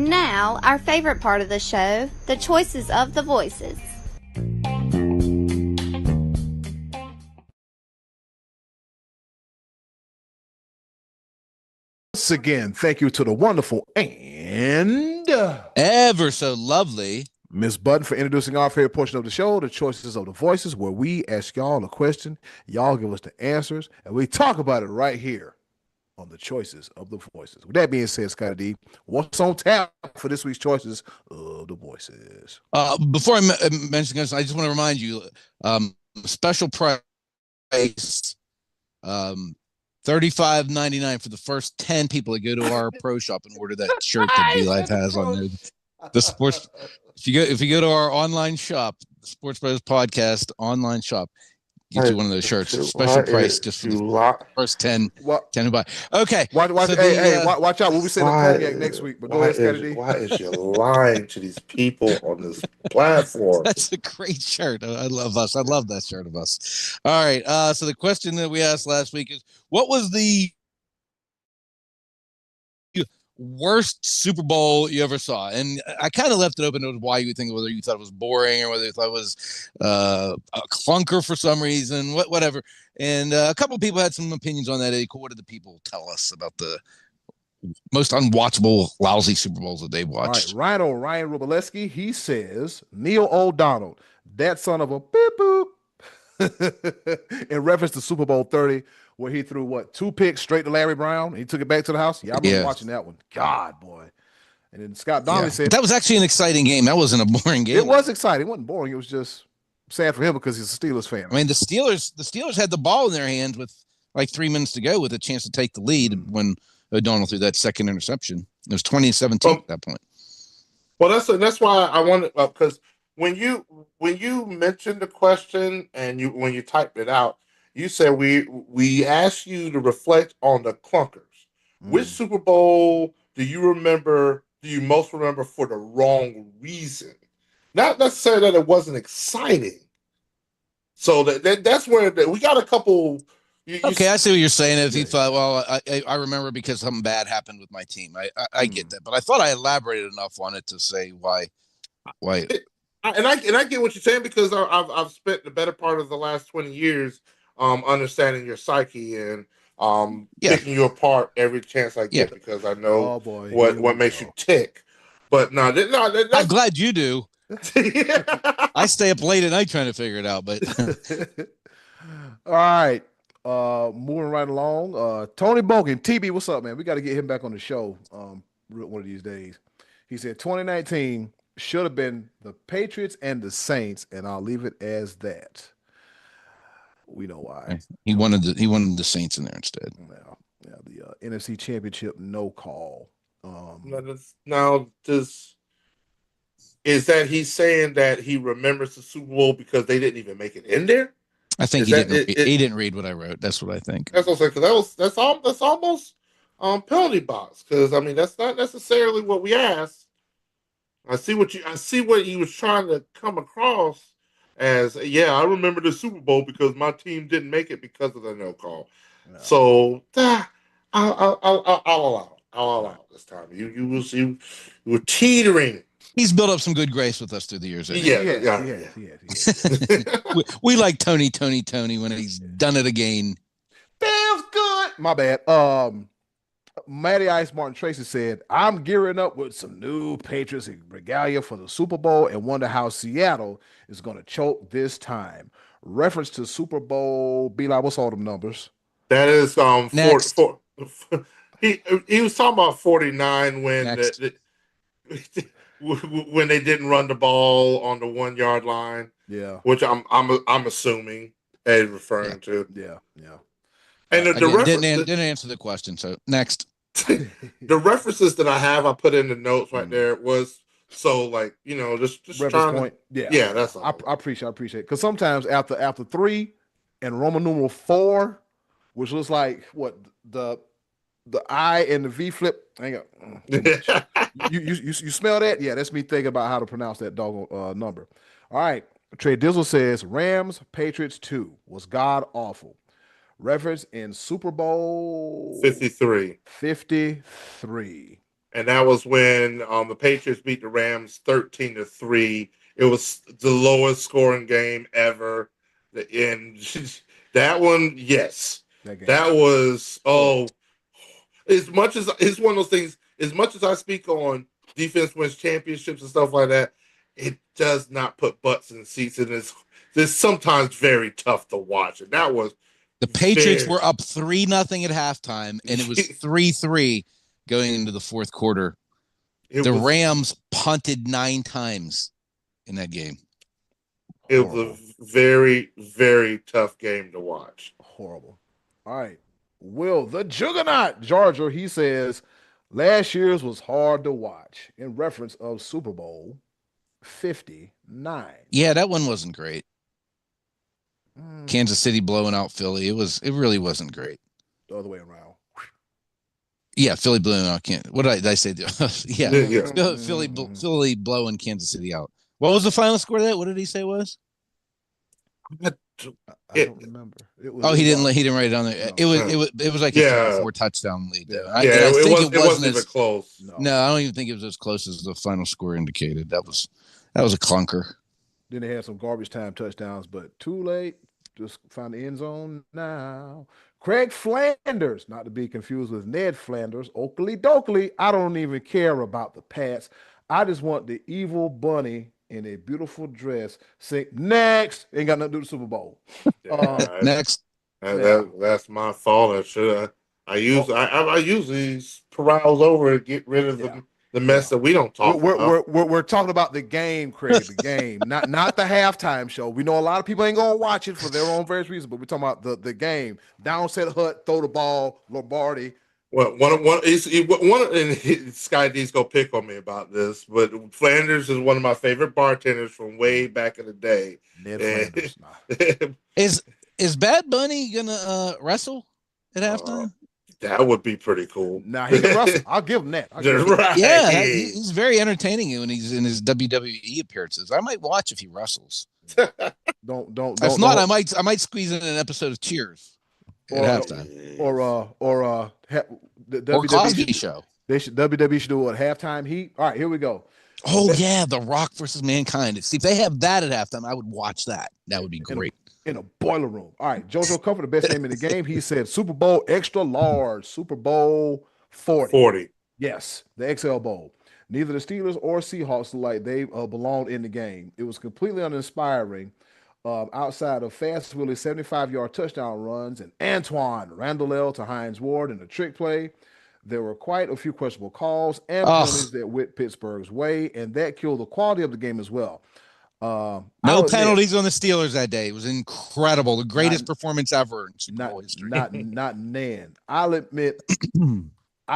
And now, our favorite part of the show, the choices of the voices. Once again, thank you to the wonderful and ever so lovely Miss Button for introducing our favorite portion of the show, the choices of the voices, where we ask y'all a question, y'all give us the answers, and we talk about it right here on the choices of the voices. With that being said, Scotty D, what's on tap for this week's choices of the voices? Before I mention this, I just want to remind you, special price, $35.99 for the first 10 people that go to our pro shop and order that shirt that B Live has on there. The sports. If you go to our online shop, the SportsBros podcast online shop, get you one of those shirts. Special price just for the first 10 buy. Okay. Watch out. We'll be saying the cognac next week. But go ahead, Scotty D. Why is you lying to these people on this platform? That's a great shirt. I love us. I love that shirt of us. All right. So the question that we asked last week is, what was the worst Super Bowl you ever saw? And I kind of left it open to why you would think, whether you thought it was boring or whether you thought it was a clunker for some reason, whatever. And a couple of people had some opinions on that. What did the people tell us about the most unwatchable, lousy Super Bowls that they've watched? All right, Ryan Rubaleski, he says, Neil O'Donnell, that son of a beep boop, in reference to Super Bowl 30, where he threw, 2 picks straight to Larry Brown. He took it back to the house. Yeah, I remember watching that one. God, boy. And then Scott Donnelly said, that was actually an exciting game. That wasn't a boring game. It was exciting. It wasn't boring. It was just sad for him because he's a Steelers fan. I mean, the Steelers had the ball in their hands with like 3 minutes to go with a chance to take the lead when O'Donnell threw that second interception. It was 2017 at that point. Well, that's why I wanted, because when you mentioned the question and when you typed it out, you said we asked you to reflect on the clunkers. Which Super Bowl do you most remember for the wrong reason? Not necessarily that it wasn't exciting. So that's where we got a couple. Okay, I see what you're saying. If you thought, well, I remember because something bad happened with my team. I get that, but I thought I elaborated enough on it to say why. And I get what you're saying, because I've spent the better part of the last 20 years understanding your psyche and picking you apart every chance I get, because I know what makes you tick. But no, I'm glad you do. I stay up late at night trying to figure it out. But all right, moving right along. Tony Bogan, TB, what's up, man? We got to get him back on the show one of these days. He said 2019 should have been the Patriots and the Saints, and I'll leave it as that. We know why. He wanted the Saints in there instead. Yeah, the NFC Championship no call. Now, is that he's saying that he remembers the Super Bowl because they didn't even make it in there? I think he didn't read what I wrote. That's what I think. That's what I'm saying, because that's almost penalty box, because I mean that's not necessarily what we asked. I see what he was trying to come across as. Yeah, I remember the Super Bowl because my team didn't make it because of the no call. No. So I'll allow this time. You were teetering. He's built up some good grace with us through the years. Yeah. We like Tony when he's done it again. Feels good. My bad. Matty Ice Martin Tracy said, I'm gearing up with some new Patriots regalia for the Super Bowl and wonder how Seattle is going to choke this time. Reference to Super Bowl. B-Lie, what's all them numbers? That is he was talking about 49 when when they didn't run the ball on the 1 yard line. Yeah. Which I'm assuming Ed referring to. Yeah. And didn't answer the question. So next, the references that I put in the notes right there was just trying point. To, yeah, that's all. I appreciate it, because sometimes after 3 and Roman numeral 4, which looks like what the I and the V flip. Hang on. You smell that? Yeah, that's me thinking about how to pronounce that doggone number. All right. Trey Dizzle says Rams Patriots 2 was god awful. Reference in Super Bowl 53. and that was when the Patriots beat the Rams 13-3. It was the lowest scoring game ever, and that one, yes, that was as much as it's one of those things. As much as I speak on defense wins championships and stuff like that, it does not put butts in seats, and it's sometimes very tough to watch. And that was the Patriots were up 3-0 at halftime, and it was 3-3 going into the fourth quarter. The Rams punted 9 times in that game. It was a very, very tough game to watch. Horrible. All right. Will, the Juggernaut, Georgia, he says, last year's was hard to watch in reference of Super Bowl 59. Yeah, that one wasn't great. Kansas City blowing out Philly. It really wasn't great. The other way around. Yeah, Philly blowing out Kansas. What did I say? Yeah. Philly blowing Kansas City out. What was the final score of that? What did he say it was? I don't remember. He didn't write it on there. No. It was like a 3 or 4 touchdown lead. Yeah, it wasn't even close. No, I don't even think it was as close as the final score indicated. That was a clunker. Then they had some garbage time touchdowns, but too late. Just find the end zone now. Craig Flanders, not to be confused with Ned Flanders, Oakley Dokley. I don't even care about the Pats. I just want the evil bunny in a beautiful dress. Say next. Ain't got nothing to do with the Super Bowl. Next. That's my fault. I usually browse over and get rid of the mess that we don't talk about. We're talking about the game, Craig. The game, not the halftime show. We know a lot of people ain't gonna watch it for their own various reasons, but we're talking about the game. Downset Hut, throw the ball, Lombardi. Well, and Sky D's gonna pick on me about this, but Flanders is one of my favorite bartenders from way back in the day. Ned Flanders. Is Bad Bunny gonna wrestle at halftime? That would be pretty cool. Nah, he can wrestle. I'll give him that. Right. Yeah, he's very entertaining when he's in his WWE appearances. I might watch if he wrestles. Don't. If not, I might squeeze in an episode of Cheers at halftime. Or Cosby Show. WWE should do what, halftime heat. All right, here we go. Oh yeah, The Rock versus Mankind. See, if they have that at halftime, I would watch that. That would be great. In a boiler room. All right, JoJo Comfort, the best name in the game. He said Super Bowl extra large, Super Bowl 40. Yes, the XL Bowl. Neither the Steelers or Seahawks look like they belonged in the game. It was completely uninspiring. Outside of Fast Willie's 75-yard touchdown runs and Antoine Randall to Hines Ward in a trick play, there were quite a few questionable calls and penalties that went Pittsburgh's way, and that killed the quality of the game as well. No penalties on the Steelers that day. It was incredible. The greatest performance ever in Super Bowl history. Not Nan. I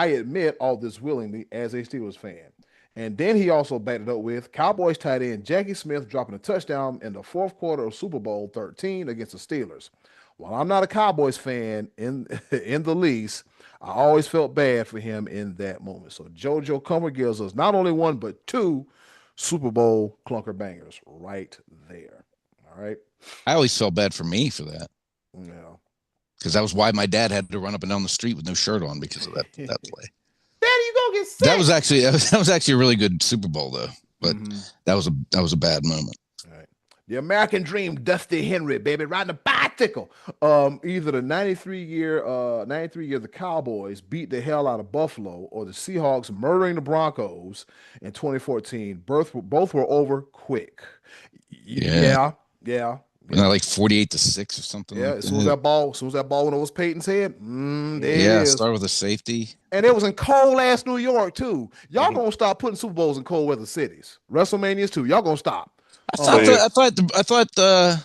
admit all this willingly as a Steelers fan. And then he also backed it up with Cowboys tight end Jackie Smith dropping a touchdown in the fourth quarter of Super Bowl 13 against the Steelers. While I'm not a Cowboys fan in the least, I always felt bad for him in that moment. So JoJo Comfort gives us not only 1 but 2 Super Bowl clunker bangers right there. All right. I always felt bad for me for that. Yeah. Because that was why my dad had to run up and down the street with no shirt on because of that play. Daddy, you gonna get sick. That was actually a really good Super Bowl though. But that was a bad moment. All right. The American Dream, Dusty Henry, baby, riding a bicycle. Either the 93 year the Cowboys beat the hell out of Buffalo, or the Seahawks murdering the Broncos in 2014. Both were over quick. Yeah. Wasn't that like 48-6 or something? Yeah, like as soon as that ball went over Peyton's head, start with a safety. And it was in cold ass New York too. Y'all gonna stop putting Super Bowls in cold weather cities. WrestleManias too. Y'all gonna stop. I thought the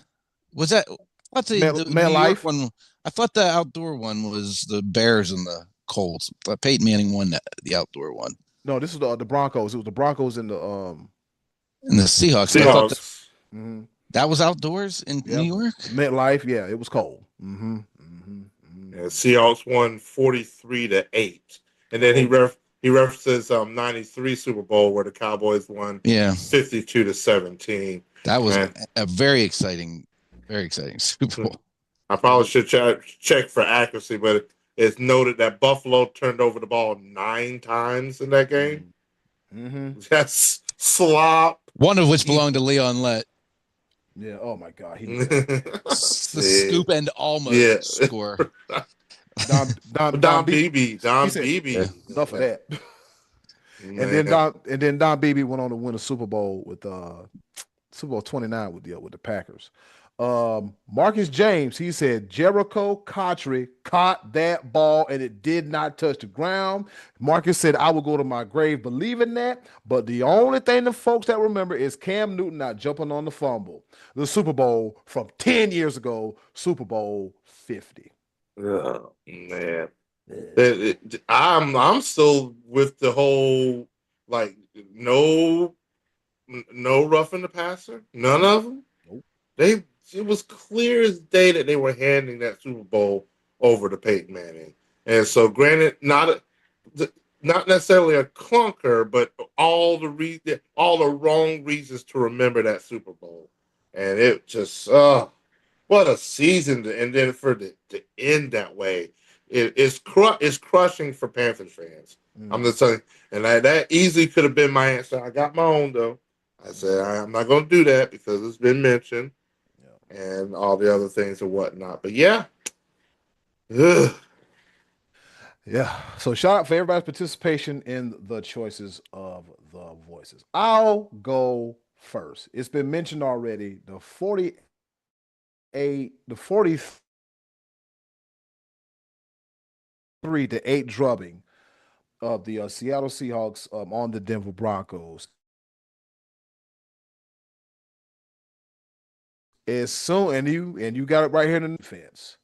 Man Life one. I thought the outdoor one was the Bears and the Colts. But Peyton Manning won the outdoor one. No, this is the Broncos. It was the Broncos and the Seahawks. That was outdoors in New York. MetLife, yeah, it was cold. Yeah, Seahawks won 43-8, and then he references 93 Super Bowl where the Cowboys won 52-17. That was a very exciting Super Bowl. I probably should check for accuracy, but it's noted that Buffalo turned over the ball 9 times in that game. Mm-hmm. That's slop. One of which belonged to Leon Lett. Yeah. Oh my God. He The scoop and almost score. Don Don Beebe. He said, enough of that. And then Don Beebe went on to win a Super Bowl with Super Bowl 29 with the Packers. Marcus James, he said Jericho Cotchery caught that ball and it did not touch the ground. Marcus said, I will go to my grave believing that, but the only thing the folks that remember is Cam Newton not jumping on the fumble. The Super Bowl from 10 years ago, Super Bowl 50. Oh, man. I'm still with the whole, like, no roughing the passer. None of them. Nope. It was clear as day that they were handing that Super Bowl over to Peyton Manning. And so, granted, not necessarily a clunker, but all the wrong reasons to remember that Super Bowl. And it just, what a season! And then for to end that way, it's crushing for Panthers fans. I'm just telling you. And that easily could have been my answer. I got my own though. I said I'm not going to do that because it's been mentioned, and all the other things and whatnot. But yeah, ugh. Yeah. So shout out for everybody's participation in the choices of the voices. I'll go first. It's been mentioned already. The 43-8 drubbing of the Seattle Seahawks on the Denver Broncos. As soon and you got it right here in the defense.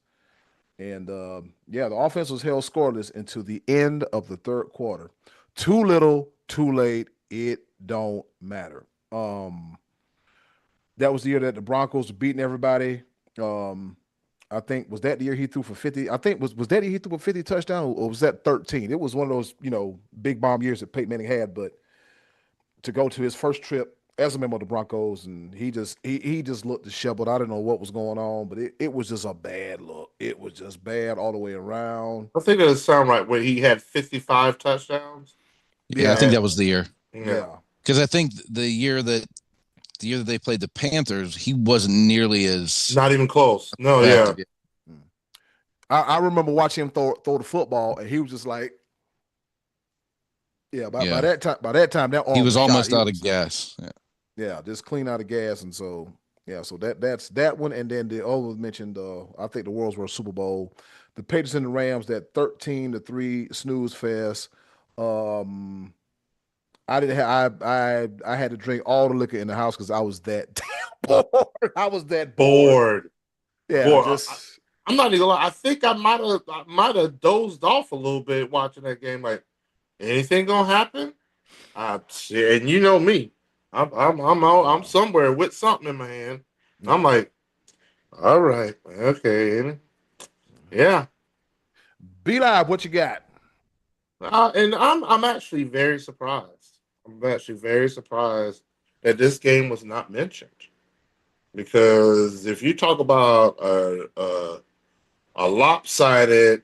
And the offense was held scoreless until the end of the third quarter. Too little, too late. It don't matter. That was the year that the Broncos were beating everybody. I think was that the year he threw for 50. I think was that year he threw for 50 touchdown, or was that 13? It was one of those big bomb years that Peyton Manning had. But to go to his first trip as a member of the Broncos, and he just looked disheveled. I didn't know what was going on, but it was just a bad look. It was just bad all the way around. I think it doesn't sound right when he had 55 touchdowns. Yeah, I think that was the year. Yeah, because I think the year that they played the Panthers, he wasn't nearly as not even close. No, effective. yeah. I remember watching him throw the football, and he was just like, by that time, that arm he was almost shot. out of gas. Yeah, just clean out of gas, and so that's that one, and then the other mentioned. I think the world's worst Super Bowl, the Patriots and the Rams, that 13-3 snooze fest. I didn't have I had to drink all the liquor in the house because I was that damn bored. I was that bored. Yeah, I'm not even gonna lie. I think I might have dozed off a little bit watching that game. Like, anything gonna happen? And you know me, I'm somewhere with something in my hand. I'm like, all right, okay, yeah. Be Live, what you got? And I'm actually very surprised. I'm actually very surprised that this game was not mentioned, because if you talk about a lopsided,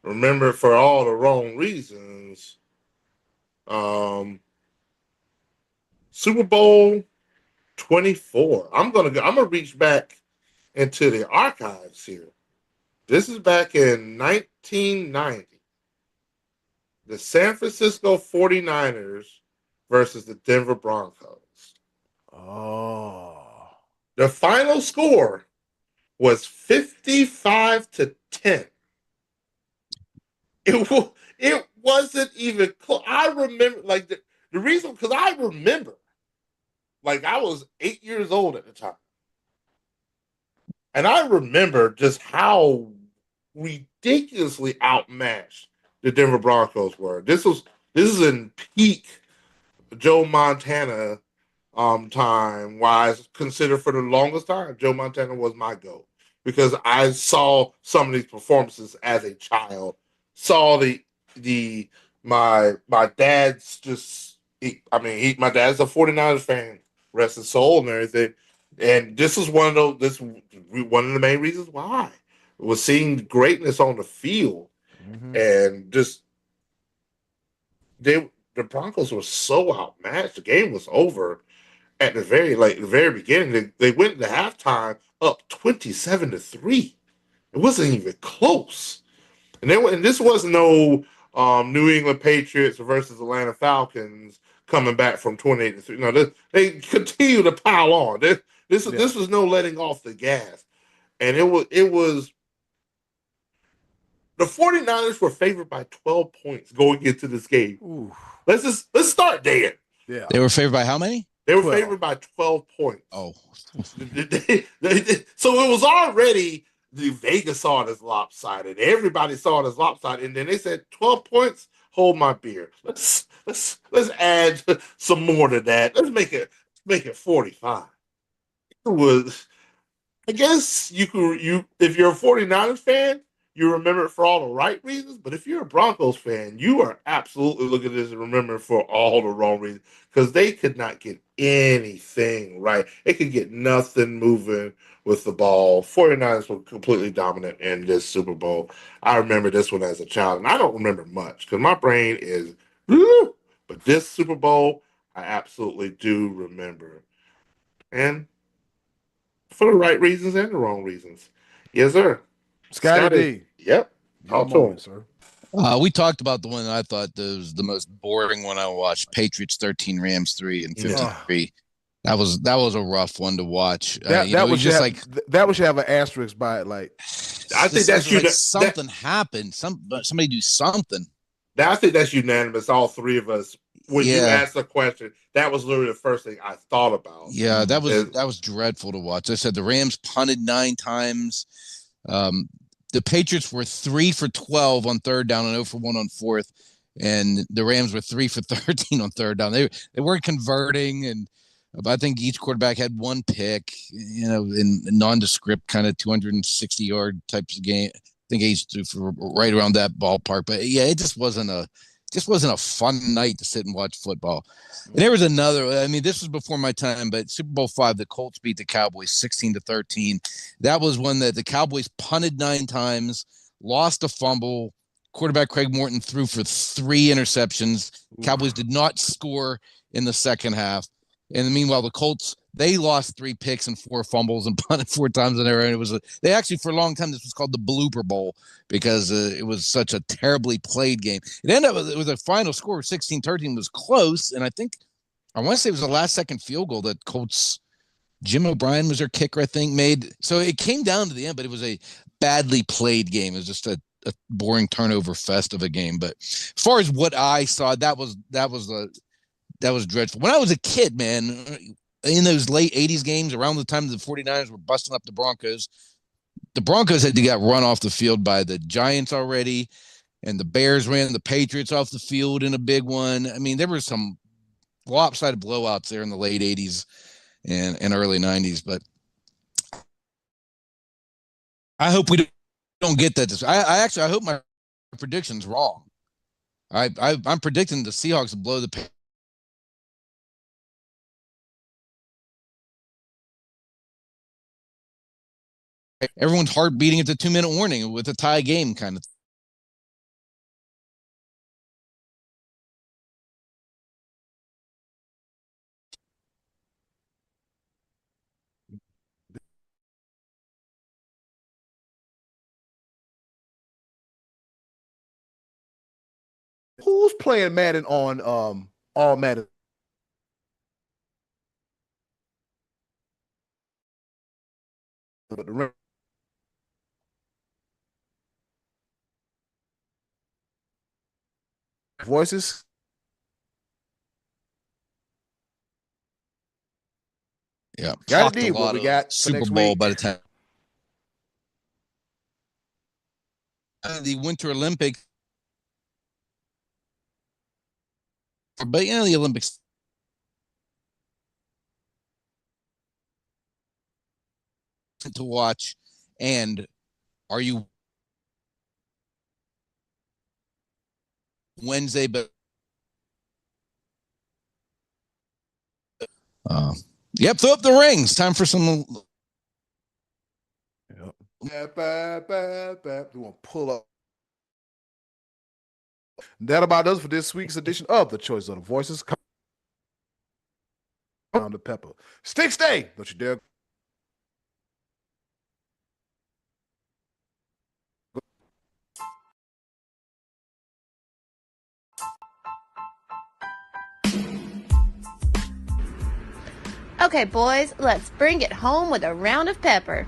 remember for all the wrong reasons, Super Bowl 24. I'm gonna reach back into the archives here. This is back in 1990. The San Francisco 49ers versus the Denver Broncos. Oh. The final score was 55-10. It wasn't even close. I remember, like, the reason, because I remember, like, I was 8 years old at the time. And I remember just how ridiculously outmatched the Denver Broncos were. This is in peak Joe Montana time, why I consider for the longest time Joe Montana was my GOAT, because I saw some of these performances as a child. Saw my dad's my dad's a 49ers fan, rest his soul and everything. And this is one of the main reasons why was seeing greatness on the field. and just the Broncos were so outmatched. The game was over at the very beginning. They went into halftime up 27-3. It wasn't even close. And this was no New England Patriots versus Atlanta Falcons coming back from 28-3. No, they continue to pile on. This was no letting off the gas. And it was the 49ers were favored by 12 points going into this game. Ooh. Let's start there. Yeah. They were favored by how many? They were favored by 12 points. Oh. So it was already, the Vegas saw it as lopsided. Everybody saw it as lopsided. And then they said 12 points, hold my beer. Let's add some more to that. Let's make it 45. It was, I guess if you're a 49ers fan, you remember it for all the right reasons. But if you're a Broncos fan, you are absolutely looking at this and remember it for all the wrong reasons, because they could not get anything right. They could get nothing moving with the ball. 49ers were completely dominant in this Super Bowl. I remember this one as a child, and I don't remember much because my brain is, but this Super Bowl, I absolutely do remember. And for the right reasons and the wrong reasons. Yes, sir. Scotty D. Yep. Your moment, sir. We talked about the one that I thought was the most boring one I watched. Patriots 13, Rams 3 and 53. That was a rough one to watch. That was should have an asterisk by it. Like, I think that's like something happened. Somebody do something. I think that's unanimous. All three of us. When you asked the question, that was literally the first thing I thought about. Yeah, that was dreadful to watch. I said the Rams punted 9 times. The Patriots were 3 for 12 on third down and 0 for 1 on fourth, and the Rams were 3 for 13 on third down. They weren't converting, and I think each quarterback had one pick. In nondescript kind of 260-yard types of game. I think H threw for right around that ballpark. But yeah, it just wasn't a fun night to sit and watch football. And there was another, this was before my time, but Super Bowl V, the Colts beat the Cowboys 16-13. That was one that the Cowboys punted 9 times, lost a fumble. Quarterback Craig Morton threw for 3 interceptions. Cowboys did not score in the second half. And meanwhile, the Colts, they lost 3 picks and 4 fumbles and punted 4 times in there. And they actually, for a long time, this was called the Blooper Bowl because it was such a terribly played game. It ended up with a final score of 16-13. Was close. And I want to say it was the last second field goal that Colts, Jim O'Brien was their kicker, I think, made. So it came down to the end, but it was a badly played game. It was just a boring turnover fest of a game. But as far as what I saw, that was dreadful. When I was a kid, man, in those late 80s games, around the time the 49ers were busting up the Broncos had to get run off the field by the Giants already, and the Bears ran the Patriots off the field in a big one. There were some lopsided blowouts there in the late 80s and early 90s, but I hope we don't get that. I hope my prediction's wrong. I'm predicting the Seahawks to blow the everyone's heart beating at the 2-minute warning with a tie game kind of thing. Who's playing Madden on all Madden? But the voices. Yeah, got to what we got Super Bowl week. By the time the Winter Olympics, but the Olympics to watch. And are you Wednesday? But yep, throw up the rings. Time for some. Yep. We want to pull up That about does for this week's edition of The Choice of the Voices. Down to Pepper. Stick stay. Don't you dare. Okay, boys, let's bring it home with a round of pepper.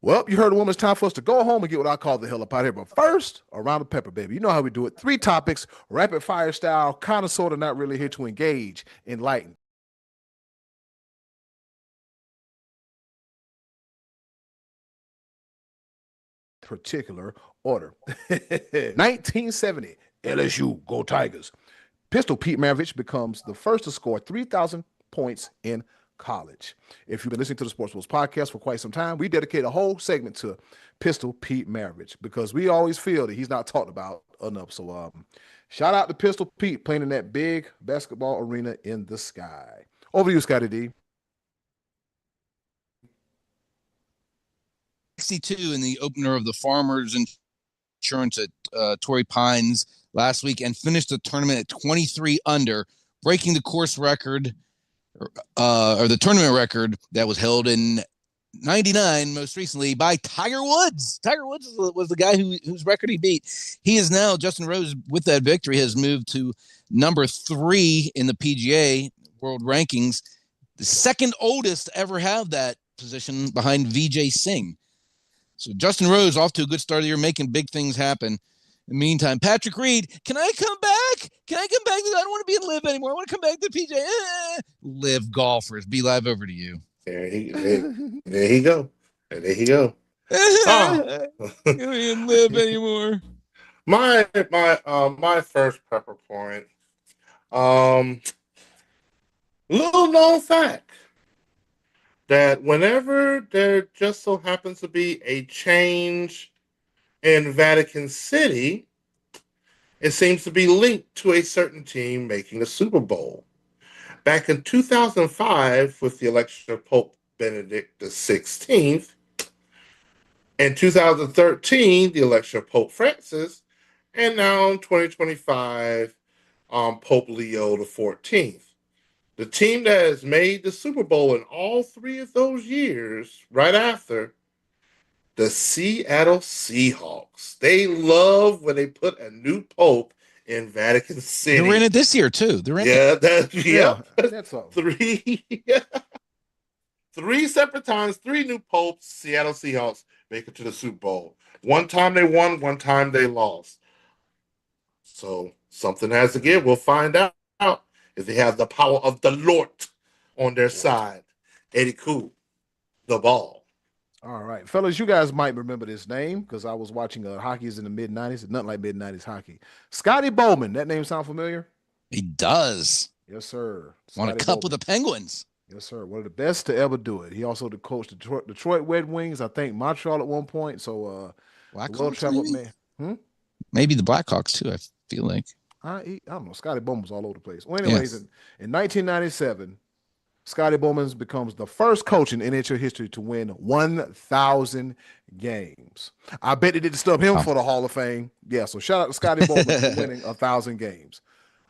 Well, you heard a woman's time for us to go home and get what I call the hell up out here. But first, a round of pepper, baby. You know how we do it. 3 topics, rapid fire style, kind of sort of not really here to engage, enlighten. Particular order. 1970, LSU, go Tigers. Pistol Pete Maravich becomes the first to score 3,000 points in college. If you've been listening to the SportsBros podcast for quite some time, we dedicate a whole segment to Pistol Pete Maravich because we always feel that he's not talked about enough. So shout out to Pistol Pete playing in that big basketball arena in the sky. Over to you, Scotty D. 62 in the opener of the Farmers Insurance at Torrey Pines last week and finished the tournament at 23 under, breaking the course record or the tournament record that was held in 99 most recently by Tiger Woods. Tiger Woods was the guy whose record he beat. He is now, Justin Rose, with that victory, has moved to number 3 in the PGA world rankings, the second oldest to ever have that position behind Vijay Singh. So Justin Rose off to a good start of the year, making big things happen. In the meantime, Patrick Reed, can I come back? Can I come back? I don't want to be in Live anymore. I want to come back to PJ. Live golfers, be live over to you. There he go. There he go. Oh. Can't even Live anymore. My first pepper point. Little known fact that whenever there just so happens to be a change in Vatican City, it seems to be linked to a certain team making the Super Bowl. Back in 2005, with the election of Pope Benedict XVI, in 2013, the election of Pope Francis, and now in 2025, Pope Leo XIV. The team that has made the Super Bowl in all 3 of those years, right after, the Seattle Seahawks. They love when they put a new pope in Vatican City. They're in it this year too. They're in it. Yeah, that's all. 3 separate times, 3 new popes, Seattle Seahawks make it to the Super Bowl. One time they won, one time they lost. So something has to give. We'll find out if they have the power of the Lord on their side. Eddie Cool, the ball. All right, fellas, you guys might remember this name because I was watching hockey's in the mid-90s. Nothing like mid-90s hockey. Scotty Bowman. That name sound familiar? He does. Yes, sir. Won a cup with the Penguins. Yes, sir. One of the best to ever do it. He also coached Detroit Red Wings, I think Montreal at one point. So, well-traveled man. Maybe the Blackhawks too, I feel like. I don't know. Scotty Bowman was all over the place. Well, anyways, in 1997, Scotty Bowman becomes the first coach in NHL history to win 1,000 games. I bet they didn't stub him for the Hall of Fame. Yeah, so shout out to Scotty Bowman for winning 1,000 games.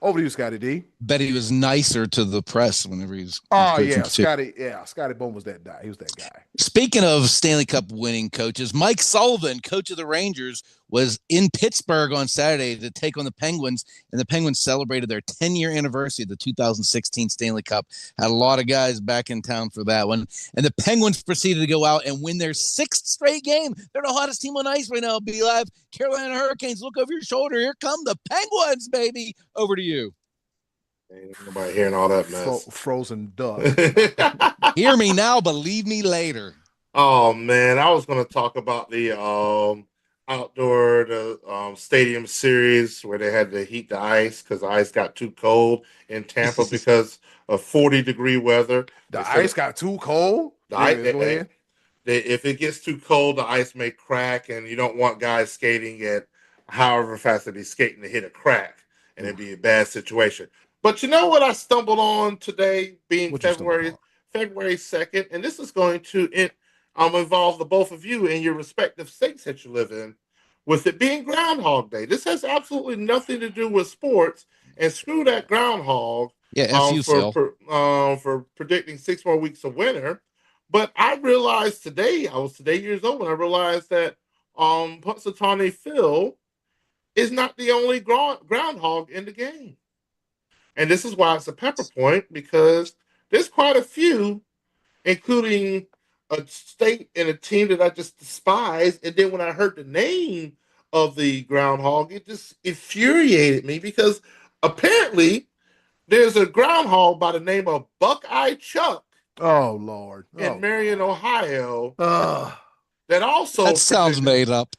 Over to you, Scotty D. Bet he was nicer to the press whenever he was. Scotty Bowman was that guy. He was that guy. Speaking of Stanley Cup winning coaches, Mike Sullivan, coach of the Rangers, was in Pittsburgh on Saturday to take on the Penguins, and the Penguins celebrated their 10-year anniversary of the 2016 Stanley Cup. Had a lot of guys back in town for that one, and the Penguins proceeded to go out and win their 6th straight game. They're the hottest team on ice right now. Be live, Carolina Hurricanes. Look over your shoulder. Here come the Penguins, baby. Over to you. Ain't nobody hearing all that mess. Frozen duck. Hear me now, believe me later. Oh man, I was going to talk about the stadium series where they had to heat the ice because the ice got too cold in Tampa because of 40-degree weather. The ice got too cold? If it gets too cold, the ice may crack, and you don't want guys skating at however fast they be skating to hit a crack, and it'd be a bad situation. But you know what I stumbled on today, being February February 2nd, and this is going to involve the both of you in your respective states that you live in, with it being Groundhog Day. This has absolutely nothing to do with sports, and screw that groundhog Yeah, F you, Phil. for predicting 6 more weeks of winter. But I realized today, I was today years old, and I realized that Punxsutawney Phil is not the only groundhog in the game. And this is why it's a pepper point, because there's quite a few, including a state and a team that I just despise. And then when I heard the name of the groundhog, it just infuriated me, because apparently there's a groundhog by the name of Buckeye Chuck Oh Lord. in Marion, Ohio, Oh. that also That sounds made up.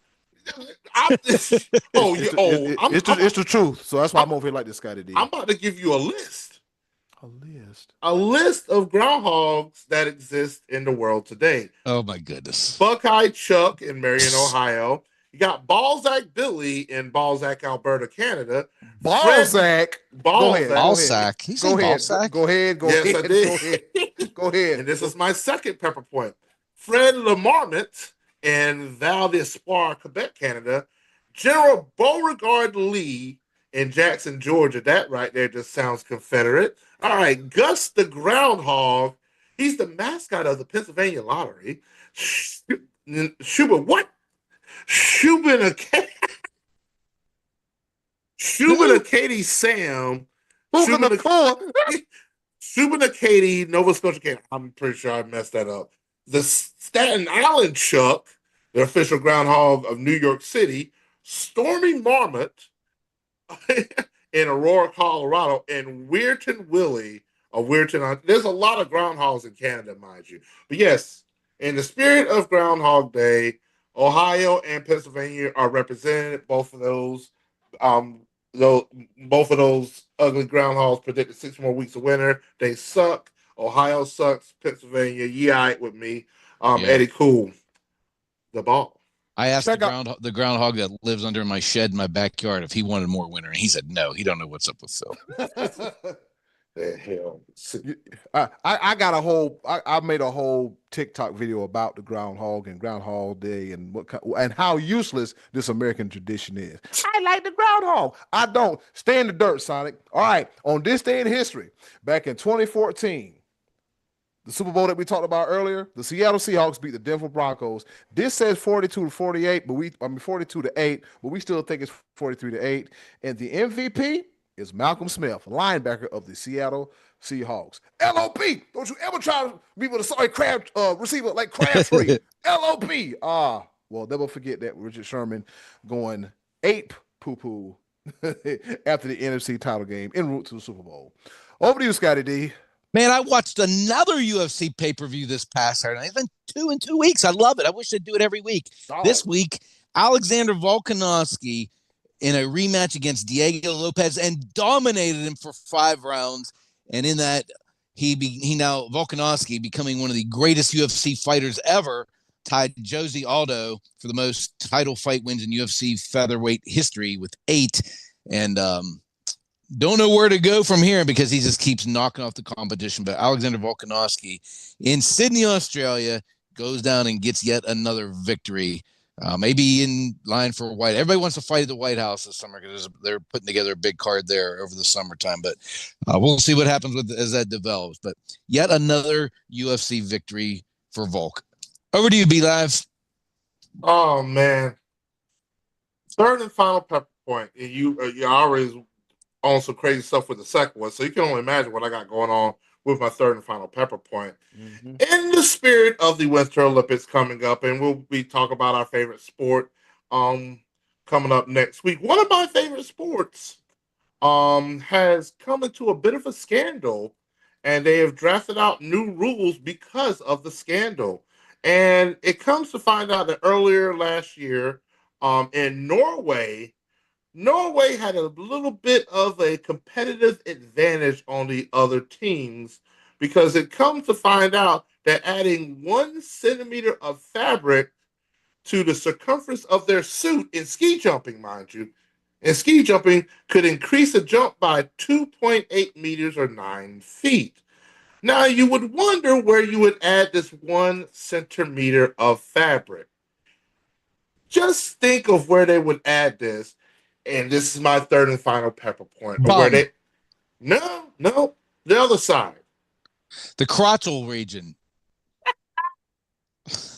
It's the truth. So that's why I'm over here like this guy today. I'm about to give you a list. A list. A list of groundhogs that exist in the world today. Oh my goodness. Buckeye Chuck in Marion, Ohio. You got Balzac Billy in Balzac, Alberta, Canada. Balzac. Go ahead. Balzac. He said Balzac. Go ahead. Yes, I did. Go ahead. Go ahead. And this is my second pepper point. Fred Lemarmot in Val d'Espoir, Quebec, Canada. General Beauregard Lee in Jackson, Georgia. That right there just sounds Confederate. All right, Gus the Groundhog. He's the mascot of the Pennsylvania Lottery. Shubenacadie Sam. Shubenacadie, Nova Scotia, Canada. I'm pretty sure I messed that up. The Staten Island Chuck, the official groundhog of New York City. Stormy Marmot in Aurora, Colorado, and Weirton Willie of Weirton. There's a lot of groundhogs in Canada, mind you. But yes, in the spirit of Groundhog Day, Ohio and Pennsylvania are represented. Both of those ugly groundhogs predicted 6 more weeks of winter. They suck. Ohio sucks. Pennsylvania, yeah, with me. Eddie Cool, the ball. I asked the groundhog that lives under my shed in my backyard if he wanted more winter, and he said no. He don't know what's up with Phil. The hell! I made a whole TikTok video about the groundhog and Groundhog Day and and how useless this American tradition is. I like the groundhog. I don't. Stay in the dirt, Sonic. All right. On this day in history, back in 2014. The Super Bowl that we talked about earlier, the Seattle Seahawks beat the Denver Broncos. This says 42-48, 42-8, but we still think it's 43-8. And the MVP is Malcolm Smith, linebacker of the Seattle Seahawks. LOP, don't you ever try to be with a sorry crab receiver like Crabtree. LOP. Well, never forget that Richard Sherman going ape poo-poo after the NFC title game en route to the Super Bowl. Over to you, Scotty D. Man, I watched another UFC pay-per-view this past Saturday. It's been 2 in 2 weeks. I love it. I wish they'd do it every week. Oh. This week, Alexander Volkanovski in a rematch against Diego Lopez and dominated him for 5 rounds. And in that, Volkanovski becoming one of the greatest UFC fighters ever, tied Jose Aldo for the most title fight wins in UFC featherweight history with 8. And don't know where to go from here because he just keeps knocking off the competition. But Alexander Volkanovski in Sydney, Australia, goes down and gets yet another victory. Maybe in line for White. Everybody wants to fight at the White House this summer because they're putting together a big card there over the summertime. But we'll see what happens as that develops. But yet another UFC victory for Volk. Over to you, B-Live. Oh, man. Third and final pepper point. You always on some crazy stuff with the second one, so you can only imagine what I got going on with my third and final pepper point. Mm-hmm. In the spirit of the Winter Olympics coming up, and we'll be talking about our favorite sport coming up next week. One of my favorite sports has come into a bit of a scandal, and they have drafted out new rules because of the scandal. And it comes to find out that earlier last year in Norway had a little bit of a competitive advantage on the other teams because it comes to find out that adding 1 centimeter of fabric to the circumference of their suit in ski jumping, mind you, and ski jumping could increase a jump by 2.8 meters or 9 feet. Now you would wonder where you would add this 1 centimeter of fabric. Just think of where they would add this, and this is my third and final pepper point. Or where Bum. no, the other side. The crotchal region.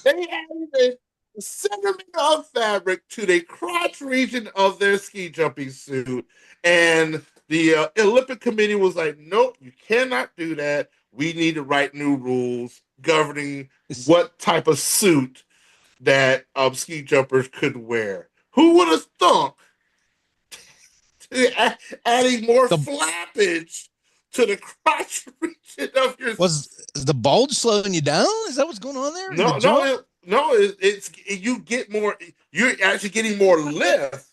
They added a centimeter of fabric to the crotch region of their ski jumping suit, and the Olympic Committee was like, "Nope, you cannot do that. We need to write new rules governing what type of suit that ski jumpers could wear." Who would have thunk adding more flappage to the crotch region of your? Was the bulge slowing you down? Is that what's going on there? It's you get more. You're actually getting more lift.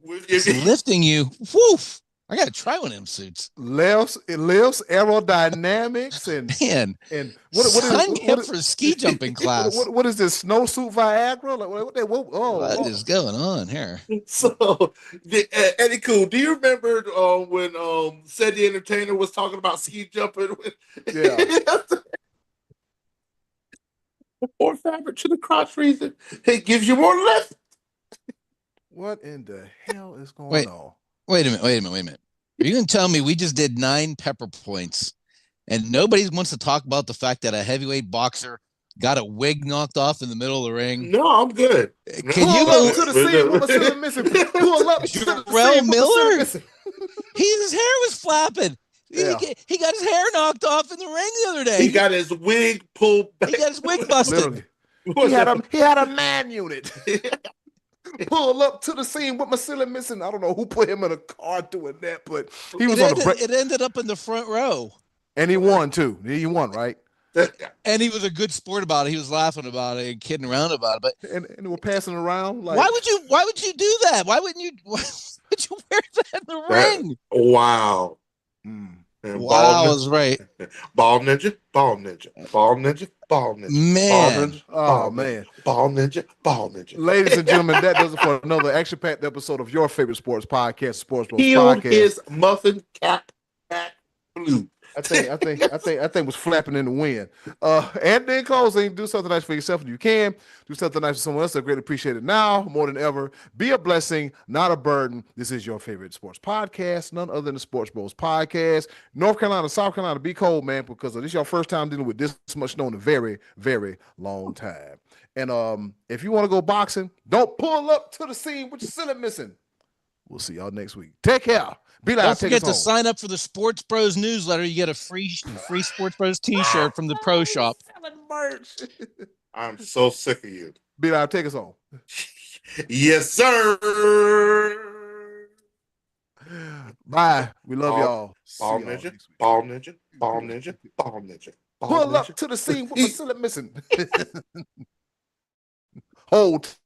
It's lifting you. Woof! I gotta try one of them suits. It lifts aerodynamics Man, and sign me up for a ski jumping class. What is this snowsuit Viagra? Like, what is going on here? So, Eddie Cool, do you remember when Said the Entertainer was talking about ski jumping? Yeah. More fabric to the crotch region. It gives you more lift. What in the hell is going on? Wait a minute. Are you going to tell me we just did 9 pepper points and nobody wants to talk about the fact that a heavyweight boxer got a wig knocked off in the middle of the ring? No, I'm good. Can you go to the scene with Marcella missing? Pull up to the scene Miller? Missing. His hair was flapping. Yeah. He got his hair knocked off in the ring the other day. He got his wig pulled back. He got his wig busted. He had a man unit. Pull up to the scene with Marcella missing. I don't know who put him in a car doing that, but he was on the break. It ended up in the front row. And he won too. He won, right? And he was a good sport about it. He was laughing about it and kidding around about it. But and they were passing around. Like, why would you do that? Why would you wear that in the ring? Wow. Wow is right. Ball ninja. Man. Ball ninja. Ball ninja. Ladies and gentlemen, that does it for another action-packed episode of your favorite sports podcast, SportsBros Healed Podcast. His muffin cap back blue. I think was flapping in the wind. And then closing, do something nice for yourself if you can. Do something nice for someone else. I greatly appreciate it now more than ever. Be a blessing, not a burden. This is your favorite sports podcast, none other than the SportsBros Podcast. North Carolina, South Carolina, be cold, man, because this is your first time dealing with this much snow in a very, very long time. And if you want to go boxing, don't pull up to the scene with your silly missing. We'll see y'all next week. Take care. Don't forget to sign up for the SportsBros newsletter. You get a free SportsBros t-shirt from the pro shop. Selling merch. I'm so sick of you. B-Live, take us home. Yes, sir. Bye. We love y'all. Ball ninja. Pull up to the scene with the silly missing. Hold.